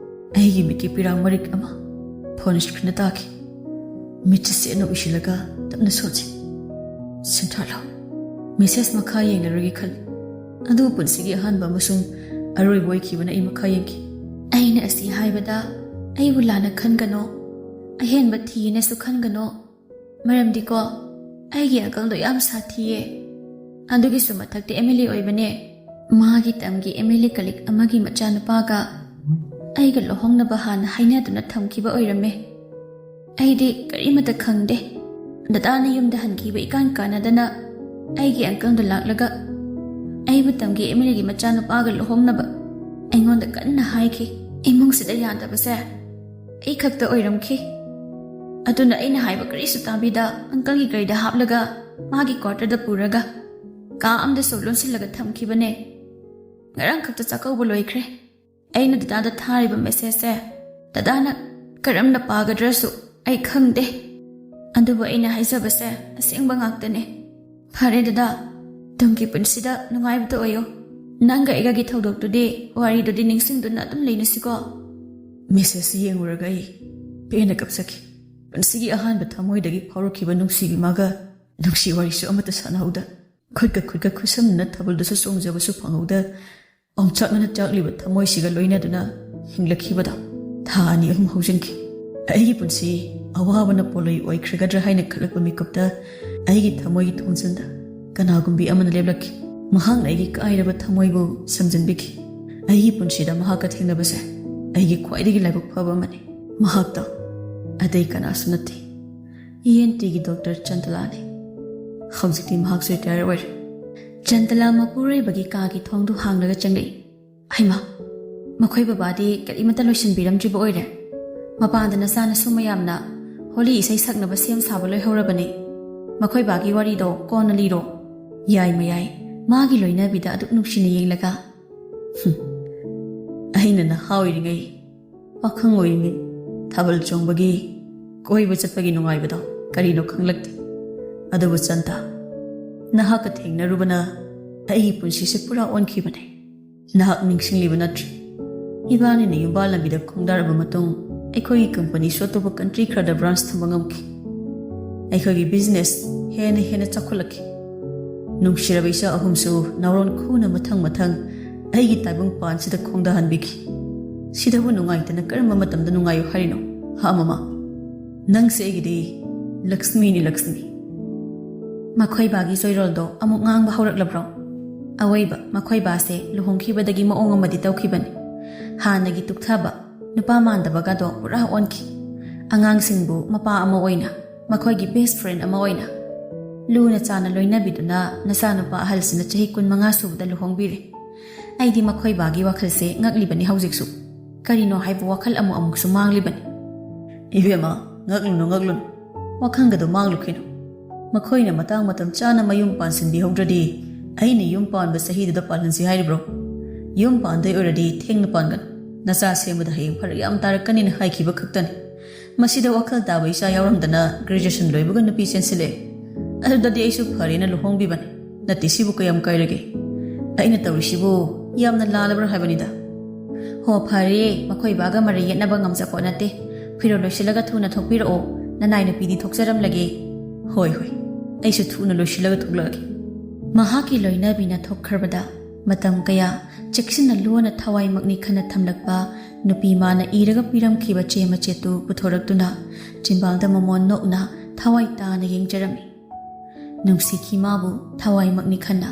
ꯑꯩꯒꯤ ꯃꯤꯠꯀꯤ ꯄꯤꯔꯥꯡ ꯃꯔꯤꯛ ꯑꯃ ꯐꯣꯟ ꯁ꯭ꯀ꯭ꯔꯤꯟꯗ ꯇꯥꯈꯤ. ꯃꯤꯠꯁꯦ ꯆꯦꯠꯅ ꯎꯏꯁꯤꯜꯂꯒ ꯇꯞꯅ ꯁꯣꯟꯖꯤ. ꯁꯤꯟꯊꯥꯔꯂꯨ. ꯃꯦꯁꯦꯖ ꯃꯈꯥ ꯌꯦꯡꯂꯔꯣꯏꯒꯦ ꯈꯜꯂꯤ. ꯑꯗꯨꯕꯨ ꯄꯨꯟꯁꯤꯒꯤ ꯑꯍꯥꯟꯕ ꯑꯃꯁꯨꯡ ꯑꯔꯣꯏꯕ ꯑꯣꯏꯈꯤꯕꯅ ꯑꯩ ꯃꯈꯥ ꯌꯦꯡꯈꯤ. ꯑꯩꯅ ꯑꯁꯤ ꯍꯥꯏꯕꯗ ꯑꯩꯕꯨ ꯂꯥꯟꯅ ꯈꯟꯒꯅꯣ. ꯑꯍꯦꯟꯕ ꯊꯤꯌꯦꯅꯁꯨ ꯈꯟꯒꯅꯣ. ꯃꯔꯝꯗꯤꯀꯣ ꯑꯩꯒꯤ ꯑꯪꯀꯜꯗꯣ ꯌꯥꯝ ꯁꯥꯊꯤꯌꯦ. ꯑꯗꯨꯒꯤꯁꯨ ꯃꯊꯛꯇ MLA ꯑꯣꯏꯕꯅꯦ. ꯃꯥꯒꯤ ꯇꯝꯒꯤ MLA ꯀꯂꯤꯛ ꯑꯃꯒꯤ ꯃꯆꯥꯅꯨꯄꯥꯒ ꯑꯩꯒ ꯂꯨꯍꯣꯡꯅꯕ ꯍꯥꯟꯅ ꯍꯥꯏꯅꯗꯨꯅ ꯊꯝꯈꯤꯕ ꯑꯣꯏꯔꯝꯃꯦ. ꯑꯩꯗꯤ ꯀꯔꯤꯃꯠꯇ ꯈꯪꯗꯦ. ꯗꯗꯥꯅ ꯌꯨꯝꯗ ꯍꯟꯈꯤꯕ ꯏꯀꯥꯟ ꯀꯥꯟꯅꯗꯅ ꯑꯩꯒꯤ ꯑꯪꯀꯜꯗꯣ ꯂꯥꯛꯂꯒ ꯑꯩꯕꯨ ꯇꯝꯒꯤ MLAꯒꯤ ꯃꯆꯥꯅꯨꯄꯥꯒ ꯂꯨꯍꯣꯡꯅꯕ ꯑꯩꯉꯣꯟꯗ ꯀꯟꯅ ꯍꯥꯏꯈꯤ. ꯏꯃꯨꯡꯁꯤꯗ ꯌꯥꯗꯕꯁꯦ ꯑꯩ ꯈꯛꯇ ꯑꯣꯏꯔꯝꯈꯤ. ꯑꯗꯨꯅ ꯑꯩꯅ ꯍꯥꯏꯕ ꯀꯔꯤꯁꯨ ꯇꯥꯕꯤꯗ ꯑꯪꯀꯜꯒꯤ ꯒꯥꯔꯤꯗ ꯍꯥꯞꯂꯒ ꯃꯥꯒꯤ ꯀ꯭ꯋꯥꯔꯇꯔꯗ ꯄꯨꯔꯒ ꯀꯥ ꯑꯃꯗꯁꯨ ꯂꯣꯟꯁꯤꯜꯂꯒ ꯊꯝꯈꯤꯕꯅꯦ. ꯉꯔꯥꯡ ꯈꯛꯇ ꯆꯥꯛꯀꯧꯕ ꯂꯣꯏꯈ꯭ꯔꯦ. ꯑꯩꯅ ꯗꯗꯥꯗ ꯊꯥꯔꯤꯕ ꯃꯦꯁꯦꯖꯁꯦ ꯗꯗꯥꯅ ꯀꯔꯝꯅ ꯄꯥꯒꯗ꯭ꯔꯁꯨ ꯑꯩ ꯈꯪꯗꯦ. ꯑꯗꯨꯕꯨ ꯑꯩꯅ ꯍꯥꯏꯖꯕꯁꯦ ꯑꯁꯦꯡꯕ ꯉꯥꯛꯇꯅꯦ. ꯐꯔꯦ ꯗꯗꯥ, ꯇꯨꯡꯒꯤ ꯄꯨꯟꯁꯤꯗ ꯅꯨꯡꯉꯥꯏꯕꯇ ꯑꯣꯏꯌꯣ. ꯅꯪꯒ ꯑꯩꯒꯒꯤ ꯊꯧꯗꯣꯛꯇꯨꯗꯤ ꯋꯥꯔꯤꯗꯨꯗꯤ ꯅꯤꯡꯁꯤꯡꯗꯨꯅ ꯑꯗꯨꯝ ꯂꯩꯅꯁꯤꯀꯣ. ꯃꯦꯁꯦꯖꯁꯤ ꯌꯦꯡꯂꯨꯔꯒ ꯑꯩ ꯄꯦꯟꯅ ꯀꯞꯆꯈꯤ. ꯄꯨꯟꯁꯤꯒꯤ ꯑꯍꯥꯟꯕ ꯊꯃꯣꯏꯗꯒꯤ ꯐꯥꯎꯔꯛꯈꯤꯕ ꯅꯨꯡꯁꯤꯒꯤ ꯃꯥꯒ ꯅꯨꯡꯁꯤ ꯋꯥꯔꯤꯁꯨ ꯑꯃꯠꯇ ꯁꯥꯟꯅꯍꯧꯗ ꯈꯨꯠꯀ ꯈꯨꯠꯁꯝꯅꯅ ꯊꯥꯕꯜꯗꯁꯨ ꯆꯣꯡꯖꯕꯁꯨ ꯐꯪꯍꯧꯗ ꯑꯣꯝꯆꯥꯛꯅꯅ ꯆꯥꯛꯂꯤꯕ ꯊꯃꯣꯏꯁꯤꯒ ꯂꯣꯏꯅꯗꯨꯅ ꯍꯤꯡꯂꯛꯈꯤꯕꯗꯣ ꯊꯥ 2-3 ꯍꯧꯖꯤꯟꯈꯤ꯫ ꯑꯩꯒꯤ ꯄꯨꯟꯁꯤ ꯑꯋꯥꯕꯅ ꯄꯣꯂꯣꯏ ꯑꯣꯏꯈ꯭ꯔꯒꯗ꯭ꯔꯥ ꯍꯥꯏꯅ ꯈꯜꯂꯛꯄ ꯃꯤꯀꯨꯞꯇ ꯑꯩꯒꯤ ꯊꯃꯣꯏꯒꯤ ꯊꯣꯡꯖꯤꯟꯗ ꯀꯅꯥꯒꯨꯝꯕꯤ ꯑꯃꯅ ꯂꯦꯞꯂꯛꯈꯤ꯫ ꯃꯍꯥꯛꯅ ꯑꯩꯒꯤ ꯀꯥꯏꯔꯕ ꯊꯃꯣꯏꯕꯨ ꯁꯝꯖꯤꯟꯕꯤꯈꯤ꯫ ꯑꯩꯒꯤ ꯄꯨꯟꯁꯤꯗ ꯃꯍꯥꯛꯀ ꯊꯦꯡꯅꯕꯁꯦ ꯑꯩꯒꯤ ꯈ꯭ꯋꯥꯏꯗꯒꯤ ꯂꯥꯏꯕꯛ ꯐꯕ ꯑꯃꯅꯤ꯫ ꯃꯍꯥꯛꯇꯣ ꯑꯇꯩ ꯀꯅꯥꯁꯨ ꯅꯠꯇꯦ, ENTꯒꯤ ꯗꯣꯛꯇꯔ ꯆꯟꯇꯂꯥꯅꯤ꯫ ꯍꯧꯖꯤꯛꯇꯤ ꯃꯍꯥꯛꯁꯨ ꯔꯤꯇꯥꯌꯔ ꯑꯣꯏꯔꯦ꯫ ꯆꯟꯇꯂꯥ ꯃꯄꯨꯔꯣꯏꯕꯒꯤ ꯀꯥꯒꯤ ꯊꯣꯡꯗꯨ ꯍꯥꯡꯂꯒ ꯆꯪꯂꯛꯏ꯫ ꯍꯩꯃꯥ, ꯃꯈꯣꯏ ꯕꯕꯥꯗꯤ ꯀꯔꯤꯃꯠꯇ ꯂꯣꯏꯁꯤꯟꯕꯤꯔꯝꯗ꯭ꯔꯤꯕ ꯑꯣꯏꯔꯦ꯫ ꯃꯄꯥꯟꯗ ꯅꯆꯥꯅꯁꯨ ꯃꯌꯥꯝꯅ ꯍꯣꯂꯤ ꯏꯁꯩ ꯁꯛꯅꯕ ꯁꯦꯝ ꯁꯥꯕ ꯂꯣꯏꯍꯧꯔꯕꯅꯤ꯫ ꯃꯈꯣꯏ ꯕꯥꯒꯤ ꯋꯥꯔꯤꯗꯣ ꯀꯣꯟꯅ ꯂꯤꯔꯣ꯫ ꯌꯥꯏ ꯃꯌꯥꯏ ꯃꯥꯒꯤ ꯂꯣꯏꯅꯕꯤꯗ ꯑꯗꯨꯛ ꯅꯨꯡꯁꯤꯅ ꯌꯦꯡꯂꯒ ꯑꯩꯅ ꯅꯍꯥ ꯑꯣꯏꯔꯤꯉꯩ, ꯄꯥꯈꯪ ꯑꯣꯏꯔꯤꯉꯩ, ꯊꯥꯕꯜ ꯆꯣꯡꯕꯒꯤ, ꯀꯣꯏꯕ ꯆꯠꯄꯒꯤ ꯅꯨꯡꯉꯥꯏꯕꯗꯣ ꯀꯔꯤꯅꯣ ꯈꯪꯂꯛꯇꯦ꯫ ꯑꯗꯨꯕꯨ ꯆꯟꯇꯥ, ꯅꯍꯥꯛꯀ ꯊꯦꯡꯅꯔꯨꯕꯅ ꯑꯩꯒꯤ ꯄꯨꯟꯁꯤꯁꯦ ꯄꯨꯔꯥ ꯑꯣꯟꯈꯤꯕꯅꯦ꯫ ꯅꯍꯥꯛ ꯅꯤꯡꯁꯤꯡꯂꯤꯕ ꯅꯠꯇ꯭ꯔꯤ? ꯏꯕꯥꯅꯤꯅ ꯌꯨꯝꯕꯥꯜ ꯂꯝꯕꯤꯗ ꯈꯣꯡꯗꯥꯔꯕ ꯃꯇꯨꯡ ꯑꯩꯈꯣꯏꯒꯤ ꯀꯝꯄꯅꯤꯁꯨ ꯑꯇꯣꯞꯄ ꯀꯟꯇ꯭ꯔꯤ ꯈꯔꯗ ꯕ꯭ꯔꯥꯟꯁ ꯊꯝꯕ ꯉꯝꯈꯤ꯫ ꯑꯩꯈꯣꯏꯒꯤ ꯕꯤꯖꯤꯅꯦꯁ ꯍꯦꯟꯅ ꯆꯥꯎꯈꯠꯂꯛꯈꯤ꯫ ꯅꯨꯡꯁꯤꯔꯕ ꯏꯆꯥ ꯑꯍꯨꯝꯁꯨ ꯅꯥꯎꯔꯣꯟ ꯈꯨꯅ ꯃꯊꯪ ꯑꯩꯒꯤ ꯇꯥꯏꯕꯪꯄꯥꯟꯁꯤꯗ ꯈꯣꯡꯗꯥꯍꯟꯕꯤꯈꯤ꯫ ꯁꯤꯗꯕꯨ ꯅꯨꯡꯉꯥꯏꯇꯅ ꯀꯔꯝꯕ ꯃꯇꯝꯗ ꯅꯨꯡꯉꯥꯏꯌꯨ ꯍꯥꯏꯔꯤꯅꯣ? ꯍꯥ ꯃꯃꯥ, ꯅꯪꯁꯦ ꯑꯩꯒꯤꯗꯤ ꯂꯛꯁꯃꯤꯅꯤ, ꯂꯛꯁꯃꯤ꯫ ꯃꯈꯣꯏ ꯕꯥꯒꯤ ꯆꯣꯏꯔꯣꯜꯗꯣ ꯑꯃꯨꯛ ꯉꯥꯡꯕ ꯍꯧꯔꯛꯂꯕ꯭ꯔꯣ? ꯑꯋꯣꯏꯕ ꯃꯈꯣꯏ ꯕꯥꯁꯦ ꯂꯨꯍꯣꯡꯈꯤꯕꯗꯒꯤ ꯃꯑꯣꯡ ꯑꯃꯗꯤ ꯇꯧꯈꯤꯕꯅꯤ꯫ ꯍꯥꯟꯅꯒꯤ ꯇꯨꯛꯊꯕ, ꯅꯨꯄꯥ ꯃꯥꯟꯗꯕꯒꯗꯣ ꯄꯨꯔꯥ ꯑꯣꯟꯈꯤ꯫ ꯑꯉꯥꯡꯁꯤꯡꯕꯨ ꯃꯄꯥ ꯑꯃ ꯑꯣꯏꯅ, ꯃꯈꯣꯏꯒꯤ ꯕꯦꯁ ꯐ꯭ꯔꯦꯟ ꯑꯃ ꯑꯣꯏꯅ ꯂꯨꯅ ꯆꯥꯅ ꯂꯣꯏꯅꯕꯤꯗꯨꯅ ꯅꯆꯥꯅꯨꯄꯥ ꯑꯍꯜꯁꯤꯅ ꯆꯍꯤ 25 ꯁꯨꯕꯗ ꯂꯨꯍꯣꯡꯕꯤꯔꯦ꯫ ꯑꯩꯗꯤ ꯃꯈꯣꯏ ꯕꯥꯒꯤ ꯋꯥꯈꯜꯁꯦ ꯉꯛꯂꯤꯕꯅꯤ ꯍꯧꯖꯤꯛꯁꯨ꯫ ꯀꯔꯤꯅꯣ ꯍꯥꯏꯕ ꯋꯥꯈꯜ ꯑꯃꯨꯛꯁꯨ ꯃꯥꯡꯂꯤꯕꯅꯤ꯫ ꯏꯕꯦꯝꯃ, ꯉꯛꯂꯨꯅꯨ, ꯋꯥꯈꯜꯒꯗꯣ ꯃꯥꯡꯂꯨꯈꯤꯅꯨ꯫ ꯃꯈꯣꯏꯅ ꯃꯇꯥꯡ ꯃꯇꯝ ꯆꯥꯅ ꯃꯌꯨꯝ ꯄꯥꯟꯁꯤꯟꯕꯤꯍꯧꯗ꯭ꯔꯗꯤ ꯑꯩꯅ ꯌꯨꯝ ꯄꯥꯟꯕ ꯆꯍꯤꯗꯨꯗ ꯄꯥꯜꯍꯟꯁꯤ ꯍꯥꯏꯔꯤꯕ꯭ꯔꯣ? ꯌꯨꯝ ꯄꯥꯟꯗꯣꯏ ꯑꯣꯏꯔꯗꯤ ꯊꯦꯡꯅ ꯄꯥꯟꯒꯅꯨ, ꯅꯆꯥ ꯁꯦꯝꯕꯗ ꯍꯌꯦꯡ ꯐꯔꯛ ꯌꯥꯝ ꯇꯥꯔꯛꯀꯅꯤꯅ ꯍꯥꯏꯈꯤꯕ ꯈꯛꯇꯅꯤ꯫ ꯃꯁꯤꯗ ꯋꯥꯈꯜ ꯇꯥꯕ ꯏꯆꯥ ꯌꯥꯎꯔꯝꯗꯅ ꯒ꯭ꯔꯦꯖꯨꯑꯦꯁꯟ ꯂꯣꯏꯕꯒ ꯅꯨꯄꯤ ꯆꯦꯟꯁꯤꯜꯂꯛꯑꯦ꯫ ꯑꯗꯨꯗꯗꯤ ꯑꯩꯁꯨ ꯐꯔꯦꯅ ꯂꯨꯍꯣꯡꯕꯤꯕꯅꯤ꯫ ꯅꯠꯇꯦ, ꯁꯤꯕꯨ ꯀꯌꯥꯝ ꯀꯥꯏꯔꯒꯦ? ꯑꯩꯅ ꯇꯧꯔꯤꯁꯤꯕꯨ ꯌꯥꯝꯅ ꯂꯥꯜꯂꯕ꯭ꯔꯥ ꯍꯥꯏꯕꯅꯤꯗ꯫ ꯍꯣ ꯐꯔꯦ, ꯃꯈꯣꯏ ꯕꯥꯒ ꯃꯔꯩ ꯌꯦꯠꯅꯕ ꯉꯝꯖꯄꯣꯠ ꯅꯠꯇꯦ꯫ ꯐꯤꯔꯣꯜ ꯂꯣꯏꯁꯤꯜꯂꯒ ꯊꯨꯅ ꯊꯣꯛꯄꯤꯔꯛꯑꯣ, ꯅꯅꯥꯏ ꯅꯨꯄꯤꯗꯤ ꯊꯣꯛꯆꯔꯝꯂꯒꯦ꯫ ꯍꯣꯏ, ꯑꯩꯁꯨ ꯊꯨꯅ ꯂꯣꯏꯁꯤꯜꯂꯒ ꯊꯣꯛꯂꯛꯑꯒꯦ꯫ ꯃꯍꯥꯛꯀꯤ ꯂꯣꯏꯅꯕꯤꯅ ꯊꯣꯛꯈ꯭ꯔꯕꯗ ꯃꯇꯝ ꯀꯌꯥ ꯆꯦꯛꯁꯤꯟꯅ ꯂꯣꯟꯅ ꯊꯋꯥꯏꯃꯛꯅꯤ ꯈꯟꯅ ꯊꯝꯂꯛꯄ ꯅꯨꯄꯤ ꯃꯥꯅ ꯏꯔꯒ ꯄꯤꯔꯝꯈꯤꯕ ꯆꯦ ꯃꯆꯦꯠꯇꯨ ꯄꯨꯊꯣꯔꯛꯇꯨꯅ ꯆꯤꯝꯕꯥꯜꯗ ꯃꯃꯣꯟ ꯅꯣꯛꯅ ꯊꯋꯥꯏ ꯇꯥꯅ ꯌꯦꯡꯖꯔꯝꯃꯤ꯫ ꯅꯨꯡꯁꯤꯈꯤ ꯃꯥꯕꯨ ꯊꯋꯥꯏꯃꯛꯅꯤ ꯈꯟꯅ꯫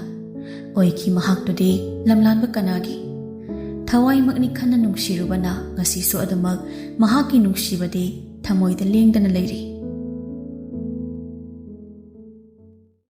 ꯑꯣꯏꯈꯤ ꯃꯍꯥꯛꯇꯨꯗꯤ ꯂꯝꯂꯥꯟꯕ ꯀꯅꯥꯒꯤ? ꯊꯋꯥꯏꯃꯛꯅꯤ ꯈꯟꯅ ꯅꯨꯡꯁꯤꯔꯨꯕꯅ ꯉꯁꯤꯁꯨ ꯑꯗꯨꯃꯛ ꯃꯍꯥꯛꯀꯤ ꯅꯨꯡꯁꯤꯕꯗꯤ ꯊꯃꯣꯏꯗ ꯂꯦꯡꯗꯅ ꯂꯩꯔꯤ꯫